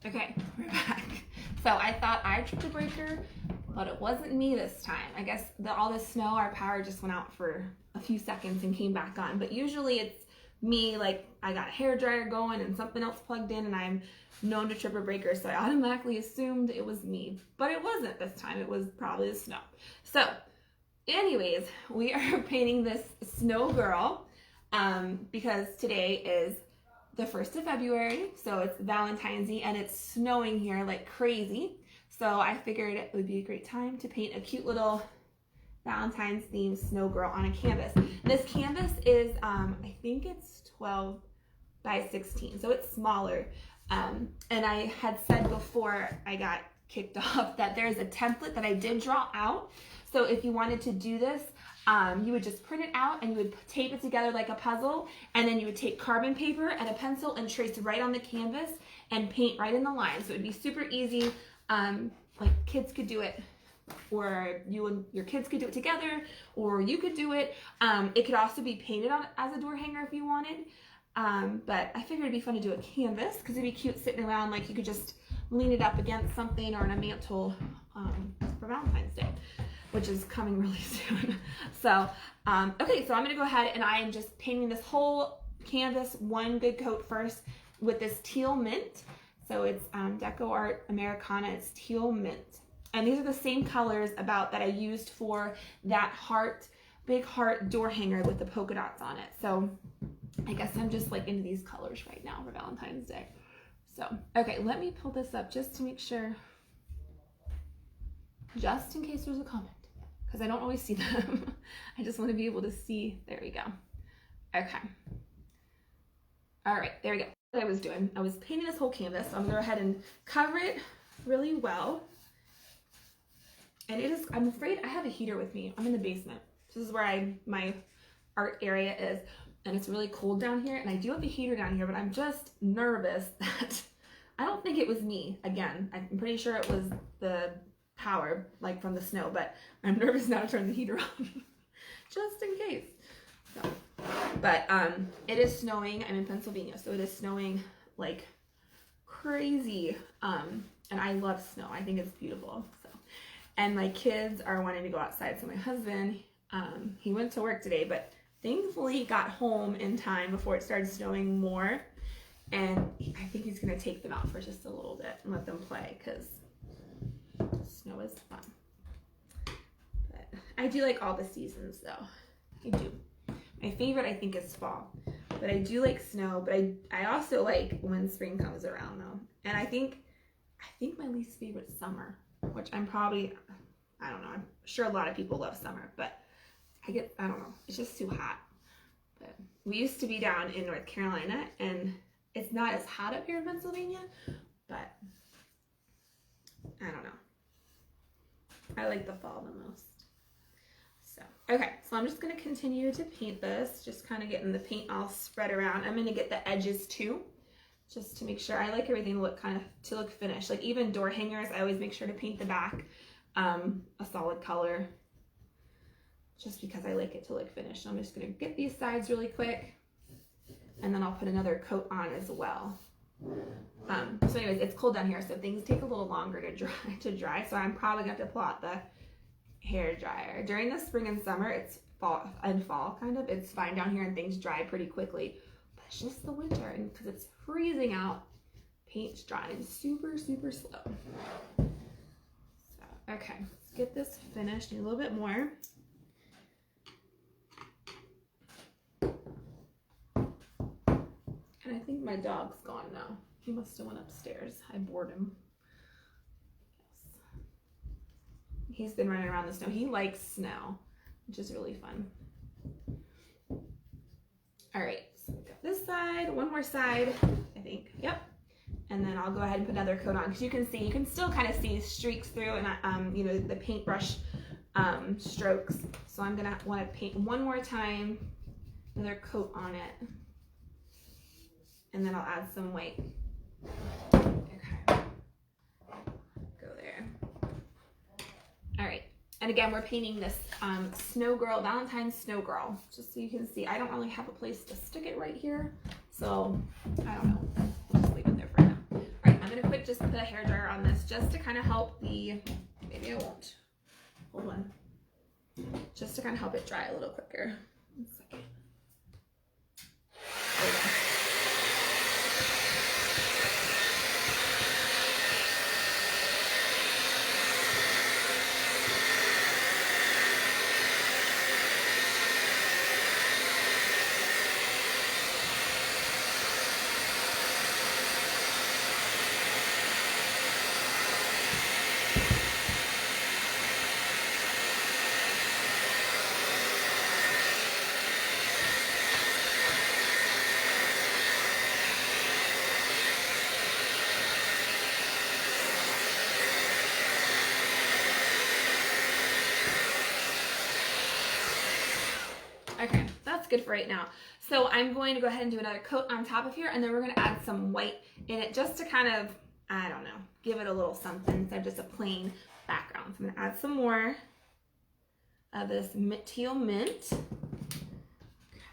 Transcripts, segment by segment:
Okay, we're back. So I thought I tripped a breaker, but it wasn't me this time. I guess all this snow, our power just went out for a few seconds and came back on. But usually it's me, like I got a hair dryer going and something else plugged in, and I'm known to trip a breaker, so I automatically assumed it was me. But it wasn't this time. It was probably the snow. So anyways, we are painting this snow girl because today is the 1st of February, so it's Valentine's Day, and it's snowing here like crazy. So I figured it would be a great time to paint a cute little Valentine's themed snow girl on a canvas. This canvas is, I think it's 12 by 16, so it's smaller. And I had said before I got kicked off that there's a template that I did draw out. So if you wanted to do this, you would just print it out and you would tape it together like a puzzle, and then you would take carbon paper and a pencil and trace right on the canvas and paint right in the lines. So it would be super easy. Like kids could do it, or you and your kids could do it together, or you could do it. It could also be painted on as a door hanger if you wanted. But I figured it'd be fun to do a canvas because it'd be cute sitting around, like you could just lean it up against something or on a mantle for Valentine's Day, which is coming really soon. So, okay, so I'm gonna go ahead and I am just painting this whole canvas one good coat first with this teal mint. So it's Deco Art Americana, it's teal mint. And these are the same colors that I used for that big heart door hanger with the polka dots on it. So I guess I'm just like into these colors right now for Valentine's Day. So, okay, let me pull this up just to make sure, just in case there's a comment, because I don't always see them. I just want to be able to see. There we go. Okay. All right, there we go. What I was doing, I was painting this whole canvas, so I'm going to go ahead and cover it really well. And it is, I'm afraid I have a heater with me. I'm in the basement. This is where my art area is, and it's really cold down here, and I do have a heater down here, but I'm just nervous that, I don't think it was me, again. I'm pretty sure it was the power, like from the snow, but I'm nervous now to turn the heater on, just in case. So, but it is snowing. I'm in Pennsylvania, so it is snowing like crazy, and I love snow. I think it's beautiful. So, and my kids are wanting to go outside, so my husband, he went to work today, but thankfully he got home in time before it started snowing more, and I think he's gonna take them out for just a little bit and let them play, because snow is fun. But I do like all the seasons though. I do. My favorite I think is fall, but I do like snow, but I also like when spring comes around though. And I think my least favorite is summer, which I don't know, I'm sure a lot of people love summer, but I don't know, it's just too hot. But we used to be down in North Carolina, and it's not as hot up here in Pennsylvania, but I don't know. I like the fall the most. So, okay, so I'm just gonna continue to paint this, just kind of getting the paint all spread around. I'm gonna get the edges too, just to make sure. I like everything to look finished. Like even door hangers, I always make sure to paint the back a solid color, just because I like it to look finished. So I'm just gonna get these sides really quick, and then I'll put another coat on as well. So anyways, it's cold down here, so things take a little longer to dry. So I'm probably gonna have to pull out the hair dryer. During the spring and summer, it's fall kind of, it's fine down here and things dry pretty quickly. But it's just the winter, and because it's freezing out, paint's drying super, super slow. So, okay, let's get this finished. Need a little bit more. And I think my dog's gone now. He must have went upstairs. I bored him. Yes. He's been running around the snow. He likes snow, which is really fun. All right, so we got this side, one more side, I think. Yep. And then I'll go ahead and put another coat on, because you can still kind of see streaks through, and you know, the paintbrush strokes. So I'm gonna want to paint one more time, another coat on it. And then I'll add some white. Okay. Go there. All right. And again, we're painting this snow girl, Valentine's snow girl, just so you can see. I don't really have a place to stick it right here, so I don't know. I'll just leave it there for now. All right, I'm gonna quit just put a hairdryer on this just to kind of help maybe I won't. Hold on. Just to kind of help it dry a little quicker. 1 second. There we go. Okay, that's good for right now. So I'm going to go ahead and do another coat on top of here, and then we're going to add some white in it just to kind of, I don't know, give it a little something instead of just a plain background. So I'm going to add some more of this teal mint.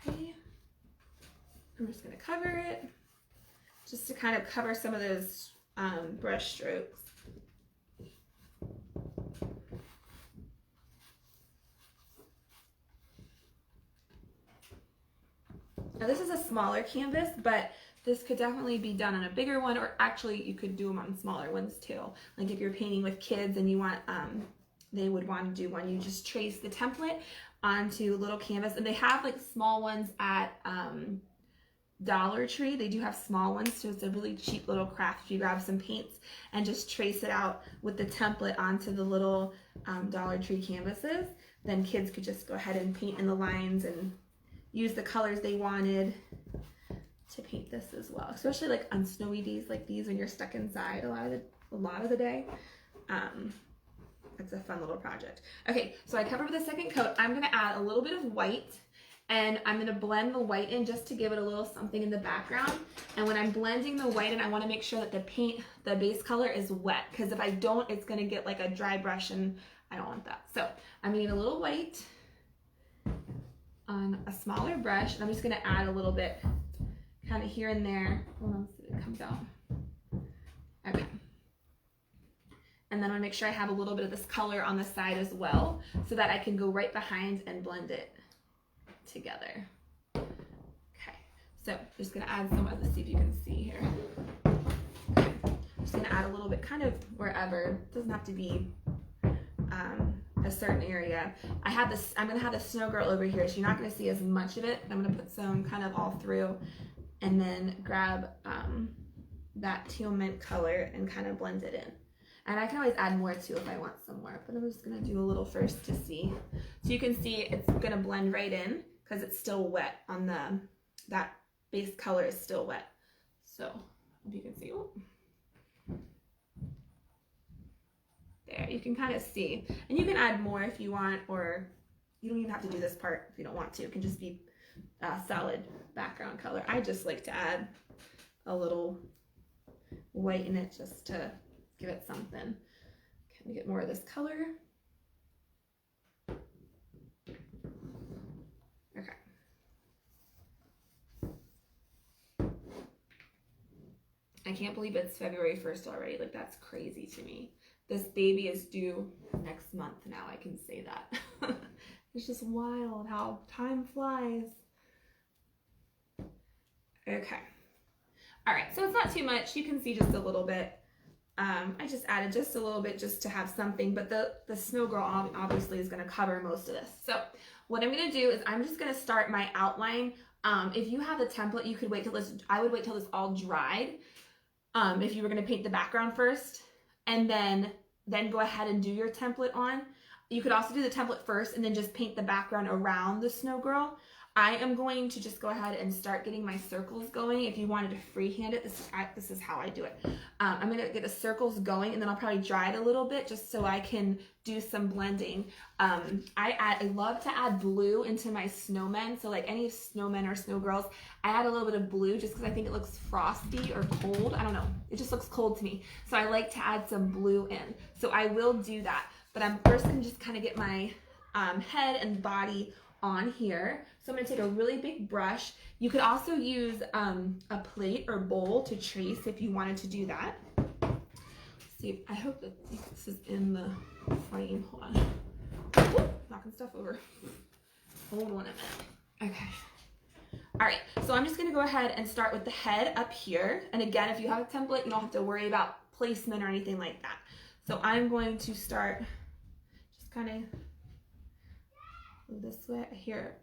Okay. I'm just going to cover it just to kind of cover some of those brush strokes. Now this is a smaller canvas, but this could definitely be done on a bigger one, or actually you could do them on smaller ones too. Like if you're painting with kids and you want, they would want to do one, you just trace the template onto a little canvas. And they have like small ones at Dollar Tree. They do have small ones, so it's a really cheap little craft. If you grab some paints and just trace it out with the template onto the little Dollar Tree canvases, then kids could just go ahead and paint in the lines and use the colors they wanted to paint this as well, especially like on snowy days like these when you're stuck inside a lot of the day. It's a fun little project. Okay, so I covered with the second coat. I'm going to add a little bit of white, and I'm going to blend the white in just to give it a little something in the background. And when I'm blending the white in, I want to make sure that the base color is wet, because if I don't, it's going to get like a dry brush, and I don't want that. So I'm going to need a little white on a smaller brush, and I'm just going to add a little bit kind of here and there. Hold on, so it comes out. Okay. And then I'll make sure I have a little bit of this color on the side as well, so that I can go right behind and blend it together. Okay, so just going to add some of this, see if you can see here. Okay. I'm just going to add a little bit kind of wherever. It doesn't have to be a certain area. I'm going to have the snow girl over here, so you're not going to see as much of it. I'm going to put some kind of all through, and then grab that teal mint color and kind of blend it in. And I can always add more too if I want some more, but I'm just going to do a little first to see. So you can see it's going to blend right in because it's still wet on that base color is still wet. So if you can see, there, you can kind of see. And you can add more if you want, or you don't even have to do this part if you don't want to. It can just be a solid background color. I just like to add a little white in it just to give it something. Can we get more of this color? Okay. I can't believe it's February 1st already. Like, that's crazy to me. This baby is due next month now, I can say that. It's just wild how time flies. Okay. All right, so it's not too much. You can see just a little bit. I just added just a little bit just to have something, but the snow girl obviously is going to cover most of this. So what I'm going to do is I'm just going to start my outline. If you have a template, you could wait till this, I would wait till this all dried. If you were going to paint the background first, and then go ahead and do your template on. You could also do the template first and then just paint the background around the snow girl. I am going to just go ahead and start getting my circles going. If you wanted to freehand it, this is how I do it. I'm going to get the circles going, and then I'll probably dry it a little bit just so I can do some blending. I love to add blue into my snowmen. So like any snowmen or snow girls, I add a little bit of blue just because I think it looks frosty or cold. I don't know. It just looks cold to me. So I like to add some blue in. So I will do that. But I'm first going to just kind of get my head and body on here. So I'm going to take a really big brush. You could also use a plate or bowl to trace if you wanted to do that. see, I hope that this is in the frame. Hold on. Ooh, knocking stuff over. Hold on a minute. Okay. All right, so I'm just gonna go ahead and start with the head up here. And again, if you have a template, you don't have to worry about placement or anything like that. So I'm going to start just kind of this way. I hear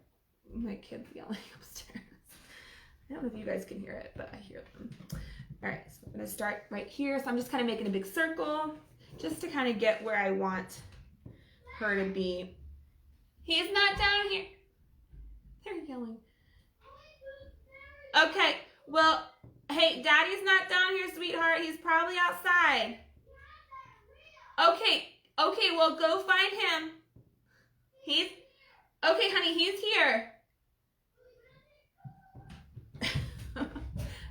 my kids yelling upstairs. I don't know if you guys can hear it, but I hear them. All right, so I'm gonna start right here. So I'm just kind of making a big circle just to kind of get where I want her to be. He's not down here. They're yelling. Okay, well, hey, Daddy's not down here, sweetheart. He's probably outside. Okay, well, go find him. Okay, honey, he's here.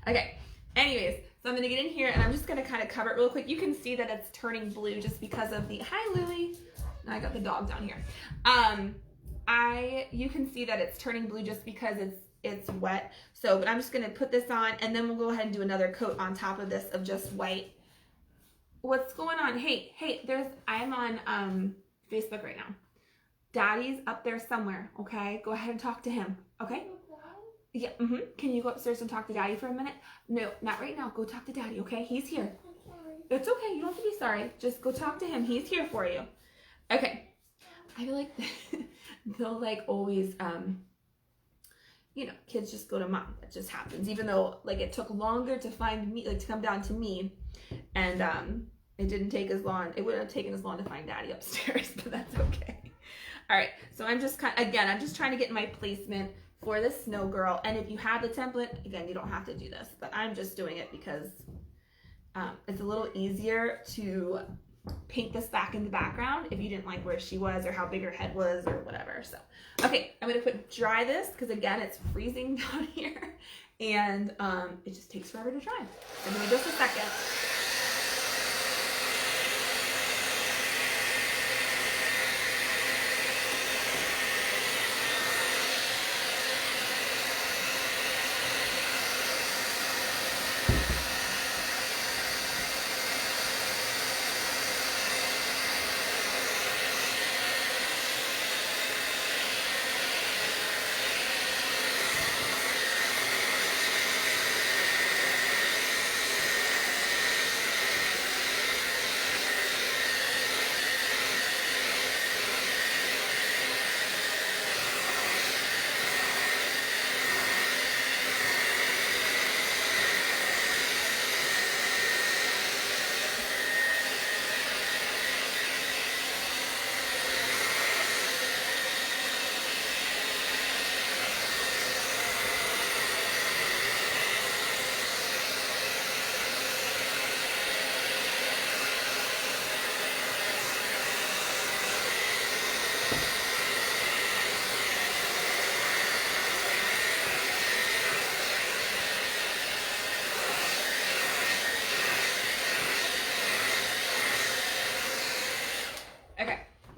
Okay, anyways, so I'm gonna get in here and I'm just gonna kind of cover it real quick. You can see that it's turning blue just because of the, hi, Lily. I got the dog down here. You can see that it's turning blue just because it's wet. So, but I'm just gonna put this on and then we'll go ahead and do another coat on top of this of just white. What's going on? Hey, I'm on Facebook right now. Daddy's up there somewhere, okay? Go ahead and talk to him, okay? Yeah, Can you go upstairs and talk to Daddy for a minute? No, not right now. Go talk to Daddy, okay? He's here. It's okay, you don't have to be sorry. Just go talk to him. He's here for you. Okay. I feel like they'll like always, you know, kids just go to mom. That just happens. Even though like it took longer to find me, like to come down to me, and it didn't take as long. It wouldn't have taken as long to find Daddy upstairs, but that's okay. All right. So I'm just I'm just trying to get my placement for the snow girl. And if you have the template, again, you don't have to do this, but I'm just doing it because it's a little easier to paint this back in the background if you didn't like where she was or how big her head was or whatever. So, okay, I'm gonna dry this because again, it's freezing down here and it just takes forever to dry. So give me just a second.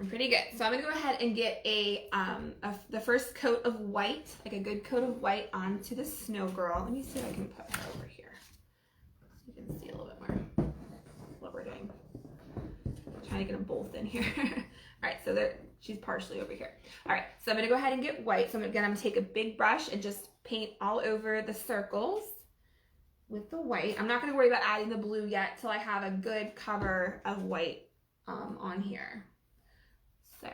Pretty good. So I'm gonna go ahead and get the first coat of white, like a good coat of white onto the snow girl. Let me see if I can put her over here so you can see a little bit more what we're doing. I'm trying to get them both in here. All right, so she's partially over here. All right, so I'm gonna go ahead and get white. So I'm gonna take a big brush and just paint all over the circles with the white. I'm not gonna worry about adding the blue yet till I have a good cover of white on here. So,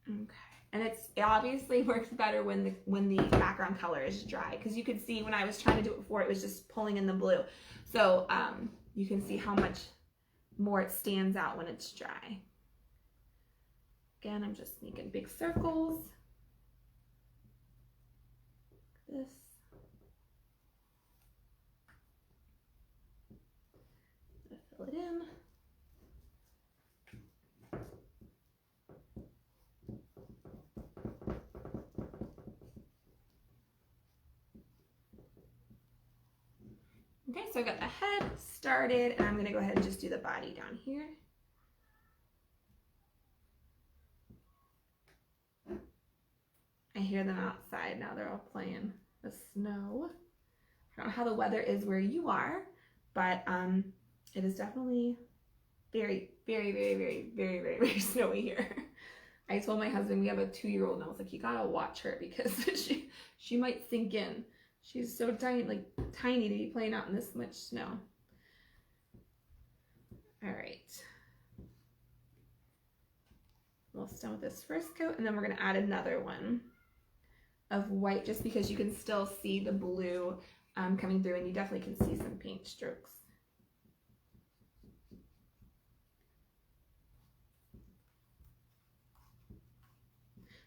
okay, and it obviously works better when the background color is dry, because you could see when I was trying to do it before, it was just pulling in the blue. So you can see how much more it stands out when it's dry. Again, I'm just making big circles. This. Fill it in. Okay, so I got the head started, and I'm gonna go ahead and just do the body down here. I hear them outside now, they're all playing the snow. I don't know how the weather is where you are, but it is definitely very, very, very, very, very, very, very snowy here. I told my husband we have a 2-year-old, and I was like, you gotta watch her because she might sink in. She's so tiny, like tiny to be playing out in this much snow. All right. Almost done with this first coat, and then we're gonna add another one of white just because you can still see the blue coming through, and you definitely can see some paint strokes.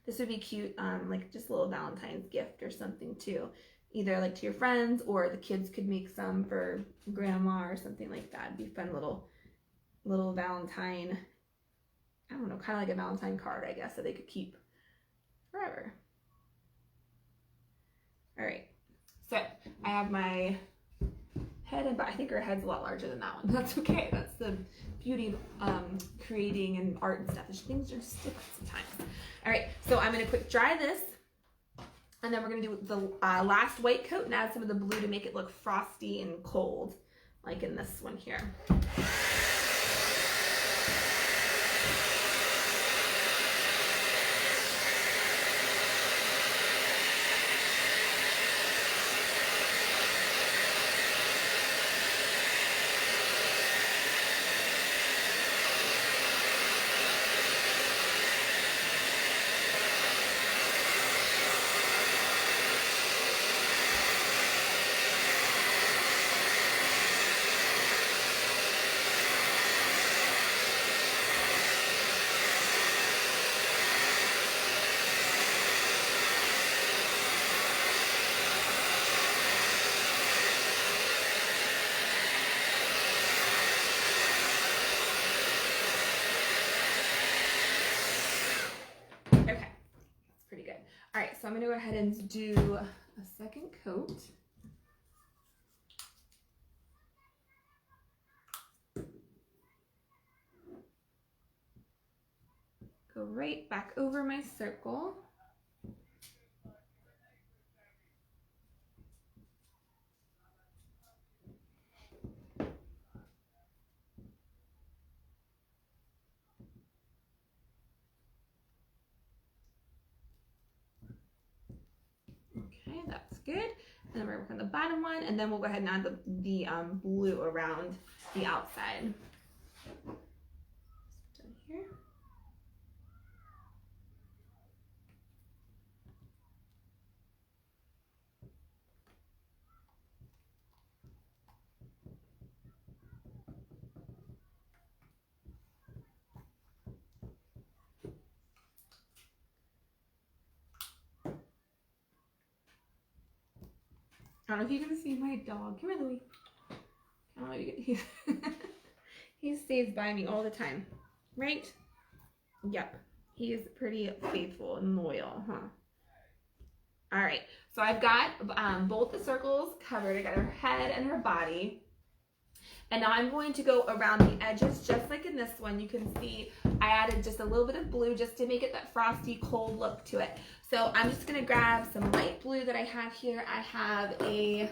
This would be cute, like just a little Valentine's gift or something too. Either like to your friends, or the kids could make some for grandma or something like that. It'd be fun little Valentine, I don't know, kind of like a Valentine card, I guess, that they could keep forever. All right, so I have my head and I think her head's a lot larger than that one. That's okay. That's the beauty of creating and art and stuff. Things are just different sometimes. All right, so I'm gonna quick dry this, and then we're gonna do the last white coat and add some of the blue to make it look frosty and cold, like in this one here. All right, so I'm gonna go ahead and do a second coat. Go right back over my circle. Okay, that's good. And then we're gonna work on the bottom one, and then we'll go ahead and add the blue around the outside. Done here. I don't know if you can see my dog. Come here, Louie. I don't know if you can. He stays by me all the time, right? Yep. He is pretty faithful and loyal, huh? All right. So I've got both the circles covered. I got her head and her body. And now I'm going to go around the edges just like in this one. You can see I added just a little bit of blue just to make it that frosty, cold look to it. So I'm just going to grab some light blue that I have here. I have a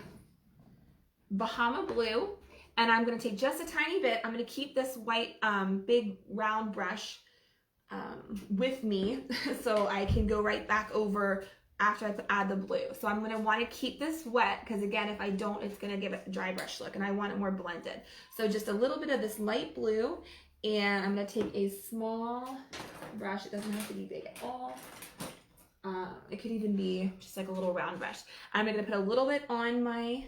Bahama blue, and I'm going to take just a tiny bit. I'm going to keep this white big round brush with me so I can go right back over after I add the blue. So I'm going to want to keep this wet because, again, if I don't, it's going to give it a dry brush look, and I want it more blended. So just a little bit of this light blue, and I'm going to take a small brush. It doesn't have to be big at all. It could even be just like a little round brush. I'm going to put a little bit on my,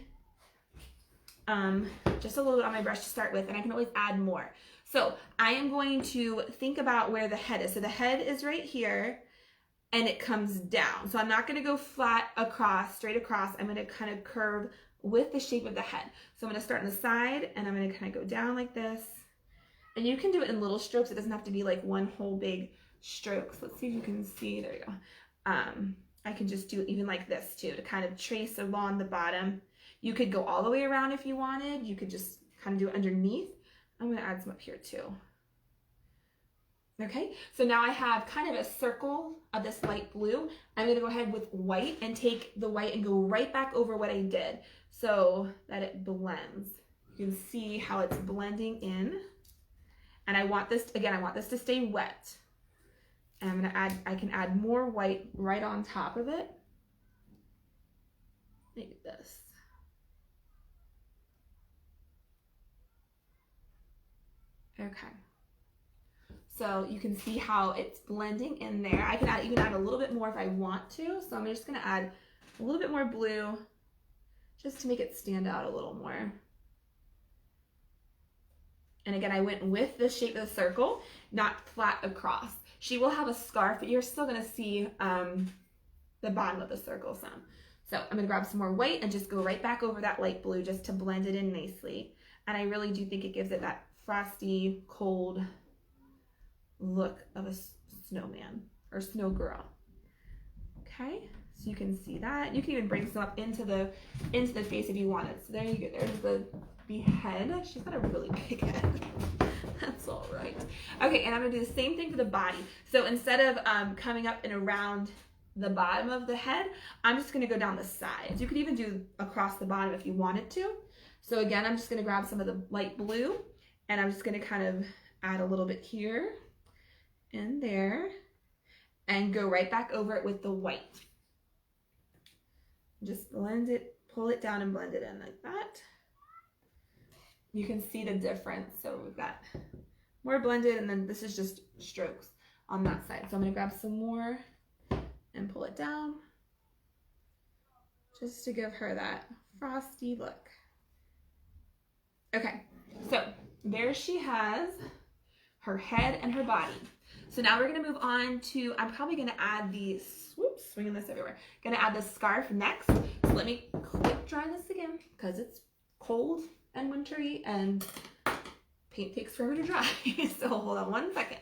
just a little bit on my brush to start with, and I can always add more. So I am going to think about where the head is. So the head is right here, and it comes down. So I'm not going to go flat across, straight across. I'm going to kind of curve with the shape of the head. So I'm going to start on the side, and I'm going to kind of go down like this. And you can do it in little strokes. It doesn't have to be like one whole big stroke. So let's see if you can see. There you go. I can just do it even like this too to kind of trace along the bottom. You could go all the way around if you wanted. You could just kind of do it underneath. I'm going to add some up here too. Okay, so now I have kind of a circle of this light blue. I'm going to go ahead with white and take the white and go right back over what I did so that it blends. You can see how it's blending in. And I want this, again, I want this to stay wet. And I'm gonna add, I can add more white right on top of it. Like this. Okay. So you can see how it's blending in there. I can even add a little bit more if I want to. So I'm just gonna add a little bit more blue just to make it stand out a little more. And again, I went with the shape of the circle, not flat across. She will have a scarf, but you're still gonna see the bottom of the circle some. So I'm gonna grab some more white and just go right back over that light blue just to blend it in nicely. And I really do think it gives it that frosty, cold look of a snowman or snow girl. Okay, so you can see that. You can even bring some up into the face if you wanted. So there you go. There's the head. She's got a really big head. That's all right. Okay, and I'm gonna do the same thing for the body. So instead of coming up and around the bottom of the head, I'm just gonna go down the sides. You could even do across the bottom if you wanted to. So again, I'm just gonna grab some of the light blue and I'm just gonna kind of add a little bit here and there and go right back over it with the white. Just blend it, pull it down and blend it in like that. You can see the difference. So we've got more blended and then this is just strokes on that side. So I'm gonna grab some more and pull it down just to give her that frosty look. Okay, so there she has her head and her body. So now we're gonna move on to, I'm probably gonna add the, whoops, swinging this everywhere. Gonna add the scarf next. So let me quick dry this again because it's cold and wintry and paint takes forever to dry. So hold on 1 second.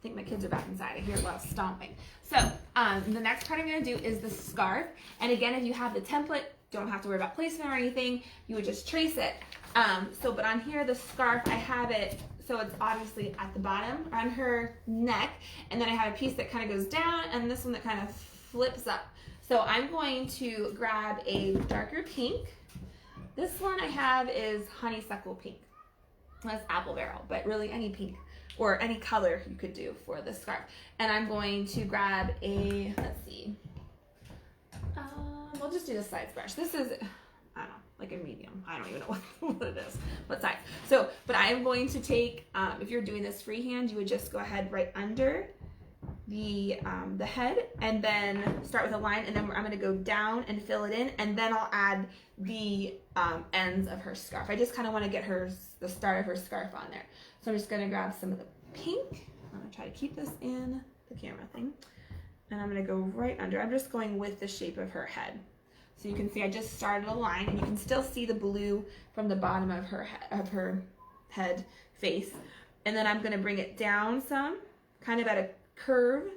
I think my kids are back inside. I hear a lot of stomping. So the next part I'm going to do is the scarf. And again, if you have the template, don't have to worry about placement or anything. You would just trace it. But on here, the scarf, I have it, so it's obviously at the bottom on her neck. And then I have a piece that kind of goes down and this one that kind of flips up. So I'm going to grab a darker pink. This one I have is honeysuckle pink. That's apple barrel, but really any pink or any color you could do for the scarf. And I'm going to grab a, let's see, we'll just do the size brush. This is, I don't know, like a medium. I don't even know what it is, what size. So, but I am going to take, if you're doing this freehand, you would just go ahead right under the head and then start with a line, and then I'm gonna go down and fill it in, and then I'll add the ends of her scarf. I just kind of want to get the start of her scarf on there. So I'm just gonna grab some of the pink. I'm gonna try to keep this in the camera thing. And I'm gonna go right under. I'm just going with the shape of her head. So you can see I just started a line, and you can still see the blue from the bottom of her head face. And then I'm gonna bring it down some, kind of at a curve,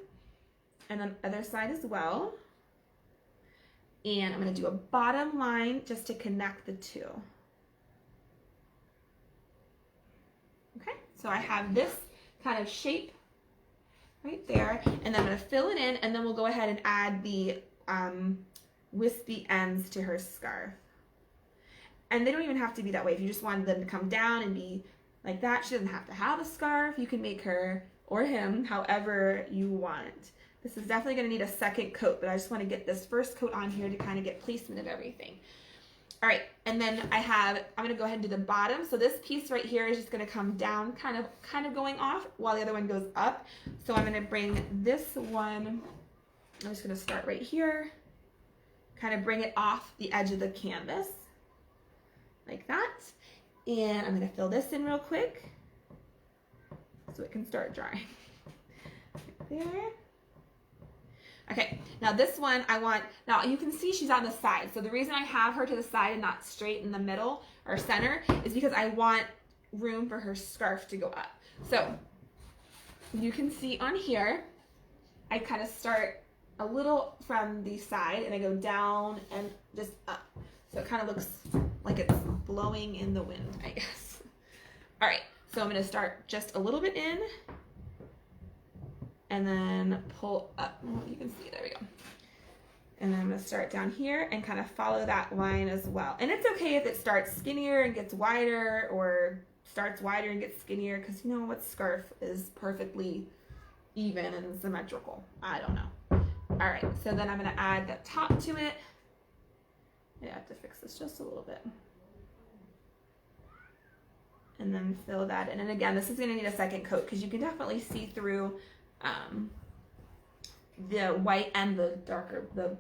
and then other side as well. And I'm gonna do a bottom line just to connect the two. Okay, so I have this kind of shape right there, and then I'm gonna fill it in, and then we'll go ahead and add the wispy ends to her scarf. And they don't even have to be that way. If you just wanted them to come down and be like that, she doesn't have to have a scarf. You can make her or him however you want. This is definitely gonna need a second coat, but I just wanna get this first coat on here to kind of get placement of everything. All right, and then I'm gonna go ahead and do the bottom. So this piece right here is just gonna come down, kind of going off while the other one goes up. So I'm gonna bring this one, I'm just gonna start right here, kind of bring it off the edge of the canvas like that. And I'm going to fill this in real quick so it can start drying. Right there. Okay, now this one I want, now you can see she's on the side. So the reason I have her to the side and not straight in the middle or center is because I want room for her scarf to go up. So you can see on here, I kind of start a little from the side and I go down and just up. So it kind of looks like it's blowing in the wind, I guess. All right, so I'm gonna start just a little bit in and then pull up. Well, you can see, there we go. And then I'm gonna start down here and kind of follow that line as well. And it's okay if it starts skinnier and gets wider, or starts wider and gets skinnier, because you know what, scarf is perfectly even and symmetrical. I don't know. All right, so then I'm gonna add the top to it. I have to fix this just a little bit. And then fill that in. And again, this is gonna need a second coat because you can definitely see through the white and the darker, the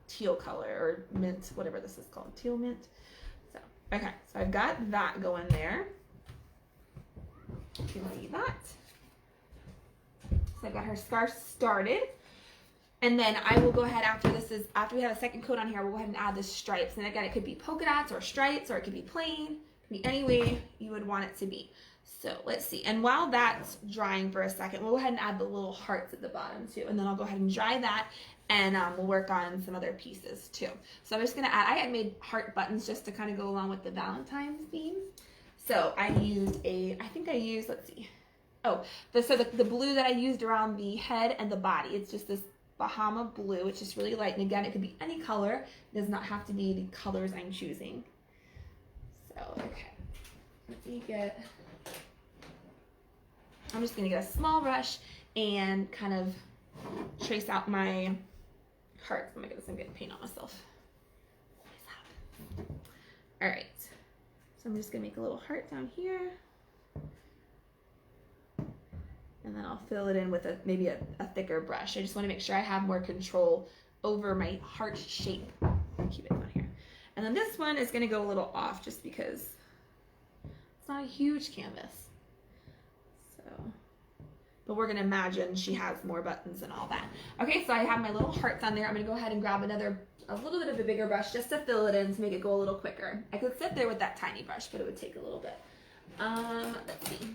teal color or mint, whatever this is called, teal mint. So, okay, so I've got that going there. You can see that. So I've got her scarf started. And then I will go ahead after after we have a second coat on here, we'll go ahead and add the stripes. And again, it could be polka dots or stripes, or it could be plain. It could be any way you would want it to be. So let's see. And while that's drying for a second, we'll go ahead and add the little hearts at the bottom too. And then I'll go ahead and dry that, and we'll work on some other pieces too. So I'm just gonna add, I had made heart buttons just to kind of go along with the Valentine's theme. So I used let's see. Oh, so the blue that I used around the head and the body, it's just this Bahama blue. It's just really light. And again, it could be any color. It does not have to be the colors I'm choosing. So, okay. I'm just going to get a small brush and kind of trace out my hearts. Oh my goodness, I'm getting paint on myself. All right. So I'm just going to make a little heart down here. And then I'll fill it in with maybe a thicker brush. I just want to make sure I have more control over my heart shape. Keep it down here. And then this one is going to go a little off just because it's not a huge canvas. But we're going to imagine she has more buttons and all that. Okay, so I have my little hearts on there. I'm going to go ahead and grab a little bit of a bigger brush just to fill it in to make it go a little quicker. I could sit there with that tiny brush, but it would take a little bit. Let's see.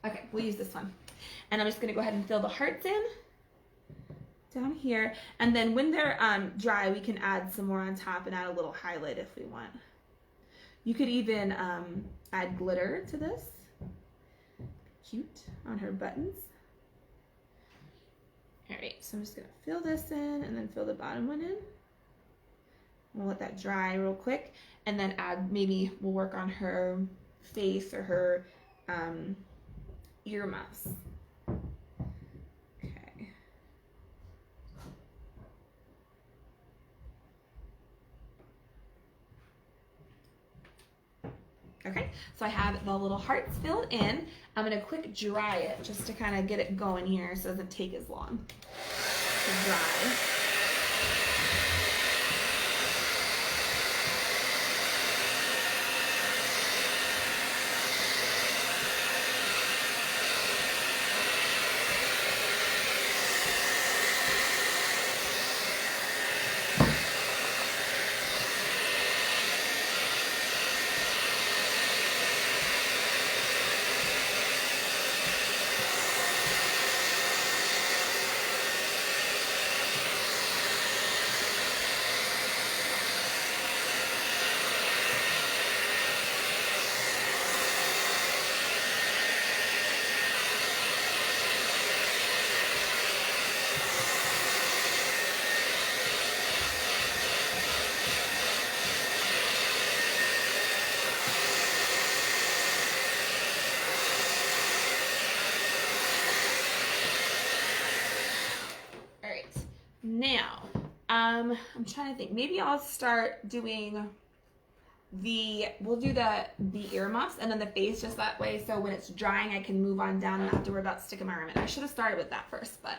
Okay, we'll use this one. And I'm just going to go ahead and fill the hearts in down here. And then when they're dry, we can add some more on top and add a little highlight if we want. You could even add glitter to this. Cute on her buttons. All right, so I'm just going to fill this in and then fill the bottom one in. We'll let that dry real quick, and then maybe we'll work on her face or her earmuffs. Okay. Okay, so I have the little hearts filled in. I'm gonna quick dry it just to kind of get it going here so it doesn't take as long to dry. Now, I'm trying to think. Maybe I'll start doing we'll do the earmuffs and then the face just that way, so when it's drying I can move on down and not have to worry about sticking my arm in. I should have started with that first, but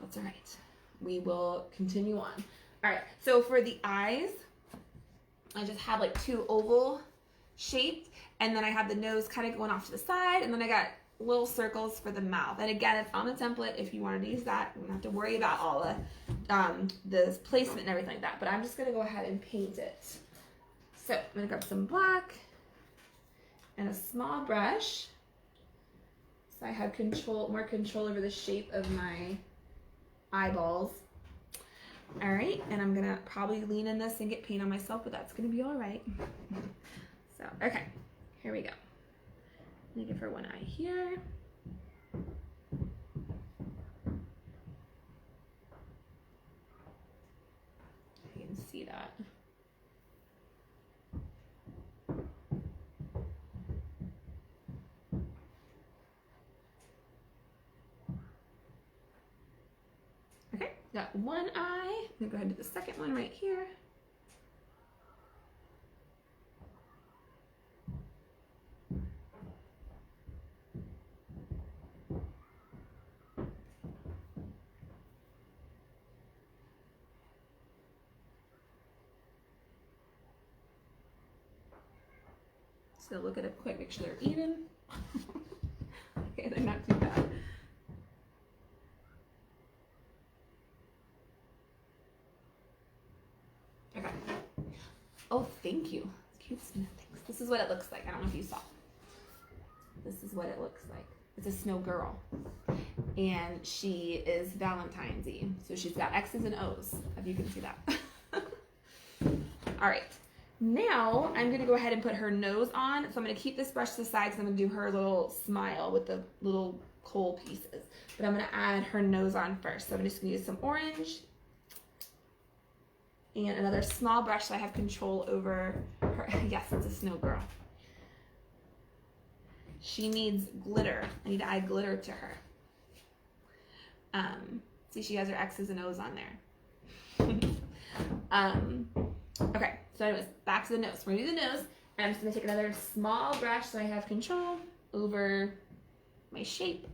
that's all right. We will continue on. All right, so for the eyes, I just have like two oval shaped, and then I have the nose kind of going off to the side, and then I got little circles for the mouth. And again, it's on the template. If you wanted to use that, you don't have to worry about all the placement and everything like that. But I'm just gonna go ahead and paint it. So I'm gonna grab some black and a small brush, so I have more control over the shape of my eyeballs. All right, and I'm gonna probably lean in this and get paint on myself, but that's gonna be all right. So, okay, here we go. I'm gonna give her one eye here. You can see that. Okay, got one eye. I'm gonna go ahead and do the second one right here. So look at it quick, make sure they're even. Okay, they're not too bad. Okay. Oh, thank you. Cute snow. Thanks. This is what it looks like. I don't know if you saw. This is what it looks like. It's a snow girl. And she is Valentine's-y. So she's got X's and O's, if you can see that. All right. Now I'm going to go ahead and put her nose on. So I'm going to keep this brush to the side because I'm going to do her little smile with the little coal pieces. But I'm going to add her nose on first. So I'm just going to use some orange and another small brush so I have control over her. Yes, it's a snow girl. She needs glitter. I need to add glitter to her. See, she has her X's and O's on there. Okay, so anyways, back to the nose. We're gonna do the nose, and I'm just gonna take another small brush so I have control over my shape.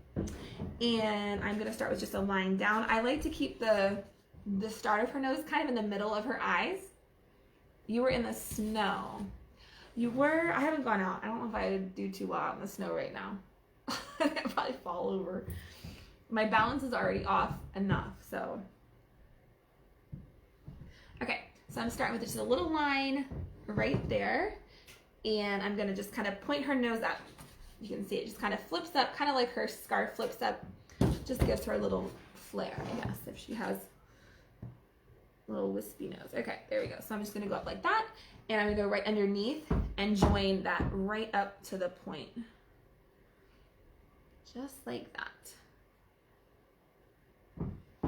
And I'm gonna start with just a line down. I like to keep the start of her nose kind of in the middle of her eyes. You were in the snow. You were, I haven't gone out. I don't know if I would do too well out in the snow right now. I'd probably fall over. My balance is already off enough, so. Okay, so I'm starting with just a little line right there. And I'm gonna just kind of point her nose up. You can see it just kind of flips up, kind of like her scarf flips up. Just gives her a little flare, I guess, if she has a little wispy nose. Okay, there we go. So I'm just gonna go up like that. And I'm gonna go right underneath and join that right up to the point. Just like that.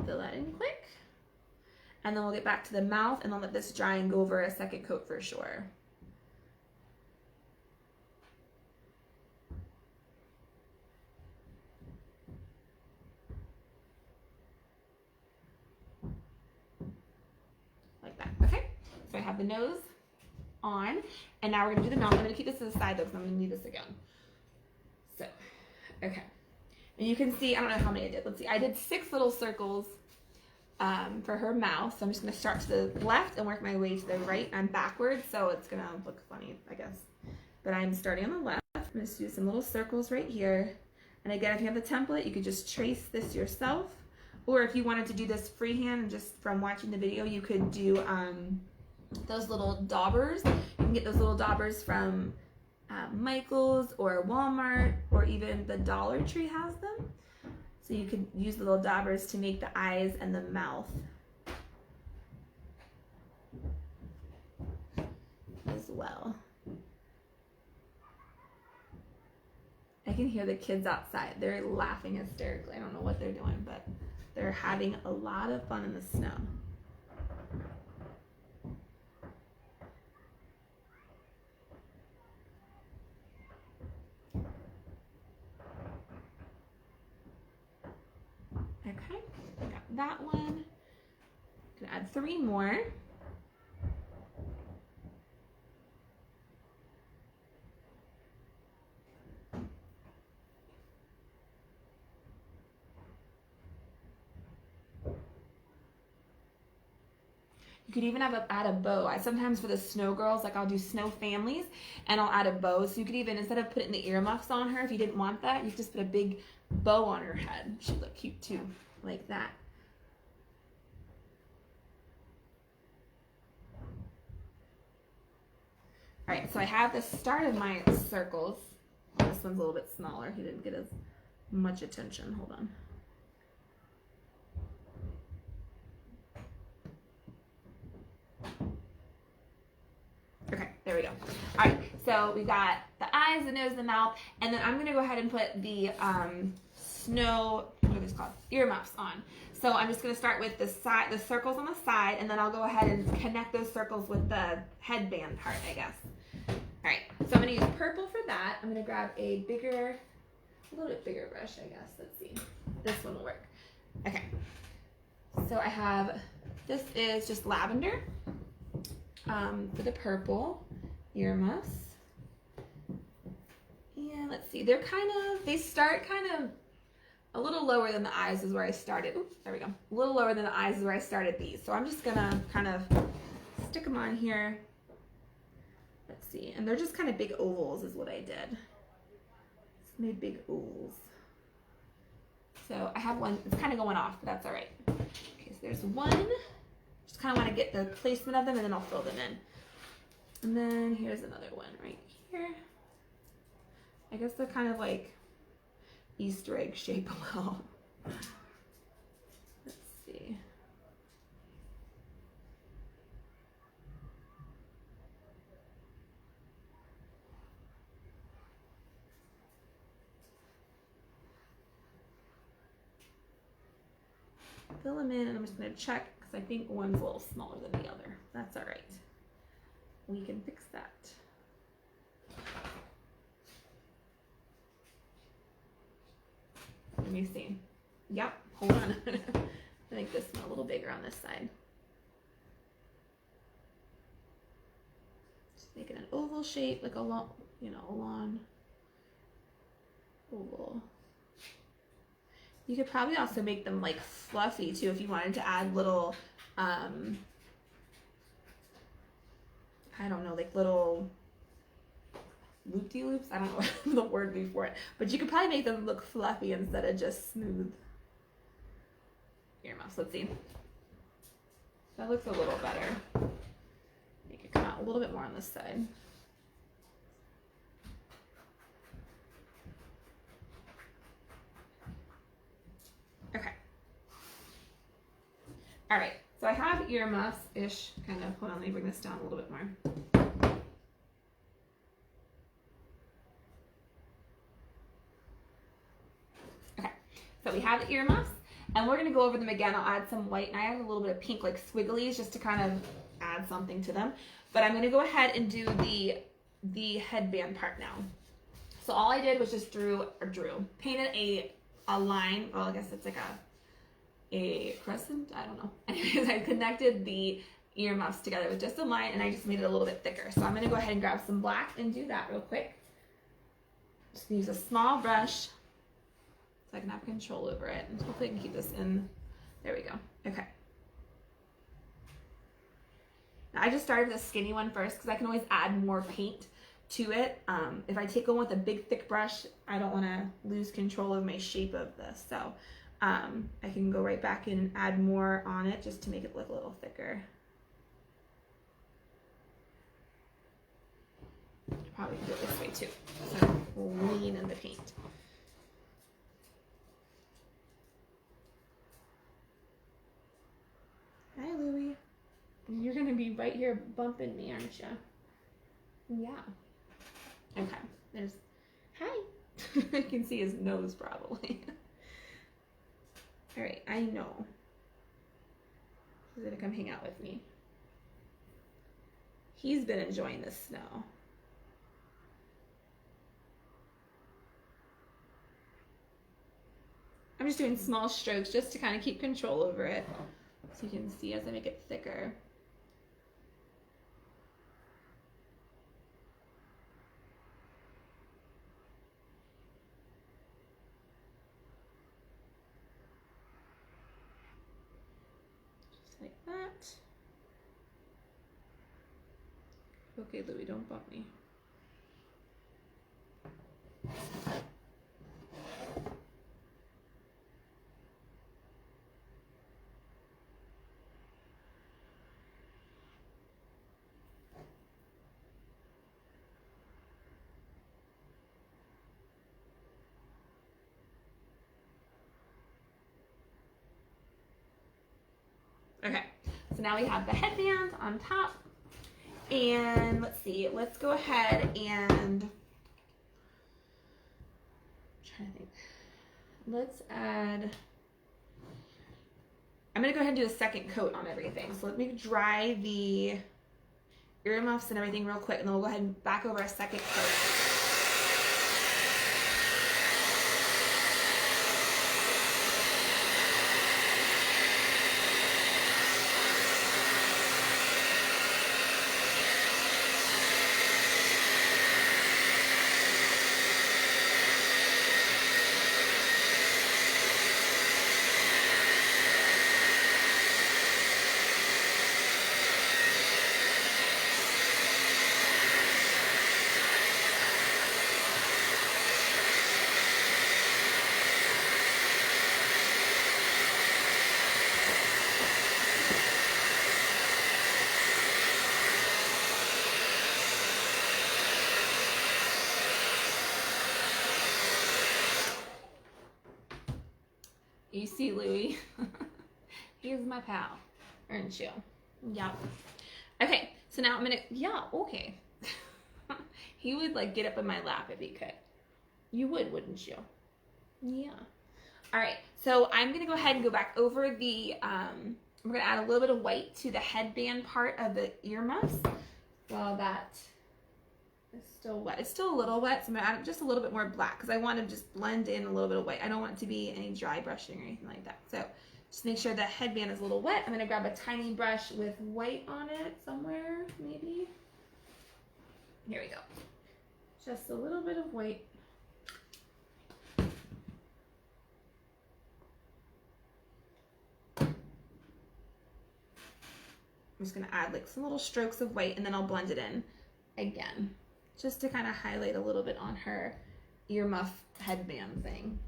Fill that in quick. And then we'll get back to the mouth and then let this dry and go over a second coat for sure. Like that, okay? So I have the nose on, and now we're gonna do the mouth. I'm gonna keep this to the side though, because I'm gonna need this again. So, okay. And you can see, I don't know how many I did. Let's see, I did 6 little circles for her mouth. So I'm just gonna start to the left and work my way to the right. I'm backwards, so it's gonna look funny, I guess. But I'm starting on the left. I'm gonna just do some little circles right here. And again, if you have the template, you could just trace this yourself. Or if you wanted to do this freehand, just from watching the video, you could do those little daubers. You can get those little daubers from Michael's or Walmart, or even the Dollar Tree has them. So you could use the little daubers to make the eyes and the mouth as well. I can hear the kids outside. They're laughing hysterically. I don't know what they're doing, but they're having a lot of fun in the snow. Okay, got that one. Gonna add 3 more. You could even add a bow. I sometimes for the snow girls, like I'll do snow families and I'll add a bow. So you could even, instead of putting the earmuffs on her, if you didn't want that, you could just put a big bow on her head. She'd look cute too, like that. All right, so I have the start of my circles. Oh, this one's a little bit smaller. He didn't get as much attention. Hold on. Okay, there we go. All right, so we got the eyes, the nose, the mouth, and then I'm gonna go ahead and put the snow, what are these called? Earmuffs on. So I'm just gonna start with the side, the circles on the side, and then I'll go ahead and connect those circles with the headband part, I guess. All right, so I'm gonna use purple for that. I'm gonna grab a little bit bigger brush, I guess. Let's see, this one will work. Okay, so I have, this is just lavender. For the purple earmuffs. And let's see, they start kind of a little lower than the eyes is where I started. Oops, there we go. A little lower than the eyes is where I started these. So I'm just gonna kind of stick them on here. Let's see, and they're just kind of big ovals is what I did. Just made big ovals. So I have one, it's kind of going off, but that's all right. Okay, so there's one. Just kind of want to get the placement of them and then I'll fill them in. And then here's another one right here. I guess they're kind of like Easter egg shape a little. Let's see. Fill them in and I'm just going to check because I think one's a little smaller than the other. That's all right. We can fix that. Let me see. Yep, hold on. I think this one a little bigger on this side. Just making an oval shape, like a long, a long oval. You could probably also make them like fluffy too if you wanted to add little, I don't know, like little loop-de-loops. I don't know the word before it, but you could probably make them look fluffy instead of just smooth earmuffs. Let's see. That looks a little better. Make it come out a little bit more on this side. Okay. All right. So I have earmuffs-ish, kind of. Hold on, let me bring this down a little bit more. Okay, so we have the earmuffs, and we're gonna go over them again. I'll add some white, and I add a little bit of pink, like squigglies, just to kind of add something to them. But I'm gonna go ahead and do the headband part now. So all I did was just painted a line. Well, I guess it's like a crescent, I don't know. Anyways, I connected the earmuffs together with just a line and I just made it a little bit thicker. So I'm gonna go ahead and grab some black and do that real quick. Just use a small brush so I can have control over it. And hopefully I can keep this in. There we go. Okay. Now I just started with a skinny one first because I can always add more paint to it. If I take one with a big thick brush, I don't want to lose control of my shape of this. So I can go right back in and add more on it just to make it look a little thicker. Probably do it this way too. So lean in the paint. Hi, Louie. You're gonna be right here bumping me, aren't you? Yeah. Okay. There's. Hi. I can see his nose probably. All right, I know. He's gonna come hang out with me. He's been enjoying the snow. I'm just doing small strokes just to kind of keep control over it. So you can see as I make it thicker. Like that. Okay, Louie, don't bump me. Okay, so now we have the headband on top. And let's see, let's go ahead and, I'm trying to think. Let's add, I'm gonna go ahead and do a second coat on everything. So let me dry the earmuffs and everything real quick, and then we'll go ahead and back over a second coat. You see Louie? He's my pal, aren't you? Yep. Okay, so now I'm gonna, yeah, okay. He would like get up in my lap if he could. You would, wouldn't you? Yeah. All right, so I'm gonna go ahead and go back over the, we're gonna add a little bit of white to the headband part of the earmuffs while that is still wet. It's still a little wet, so I'm gonna add just a little bit more black because I want to just blend in a little bit of white. I don't want it to be any dry brushing or anything like that. So just make sure the headband is a little wet. I'm gonna grab a tiny brush with white on it somewhere, maybe. Here we go. Just a little bit of white. I'm just gonna add like some little strokes of white, and then I'll blend it in again, just to kind of highlight a little bit on her earmuff headband thing.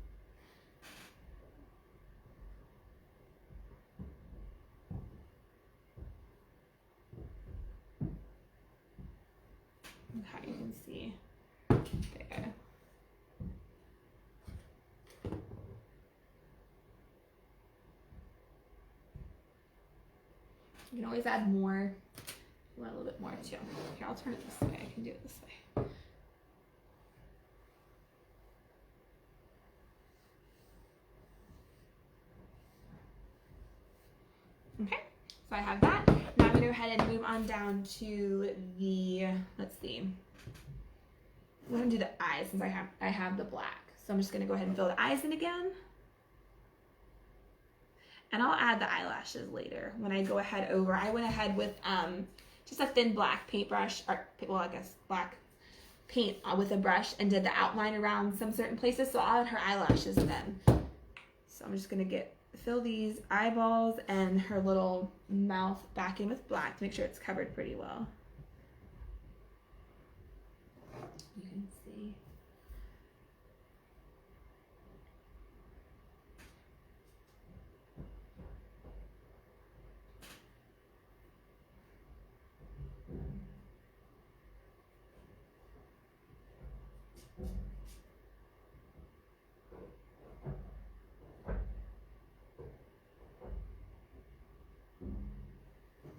Okay, you can see there. You can always add more. You want a little bit more too. Here, I'll turn it this way. I can do it this way. Okay, so I have that. Now I'm gonna go ahead and move on down to the, let's see. I'm gonna do the eyes since I have the black. So I'm just gonna go ahead and fill the eyes in again. And I'll add the eyelashes later when I go ahead over. I went ahead with just a thin black paintbrush, or well, I guess black paint with a brush, and did the outline around some certain places. So I'll add her eyelashes then. So I'm just gonna fill these eyeballs and her little mouth back in with black to make sure it's covered pretty well. You can see.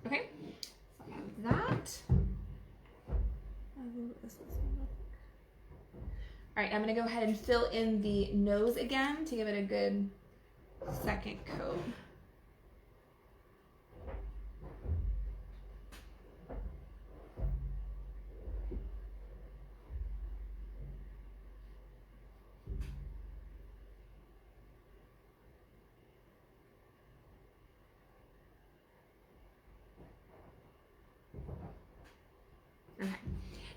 Okay, so I have that. All right, I'm gonna go ahead and fill in the nose again to give it a good second coat. Okay.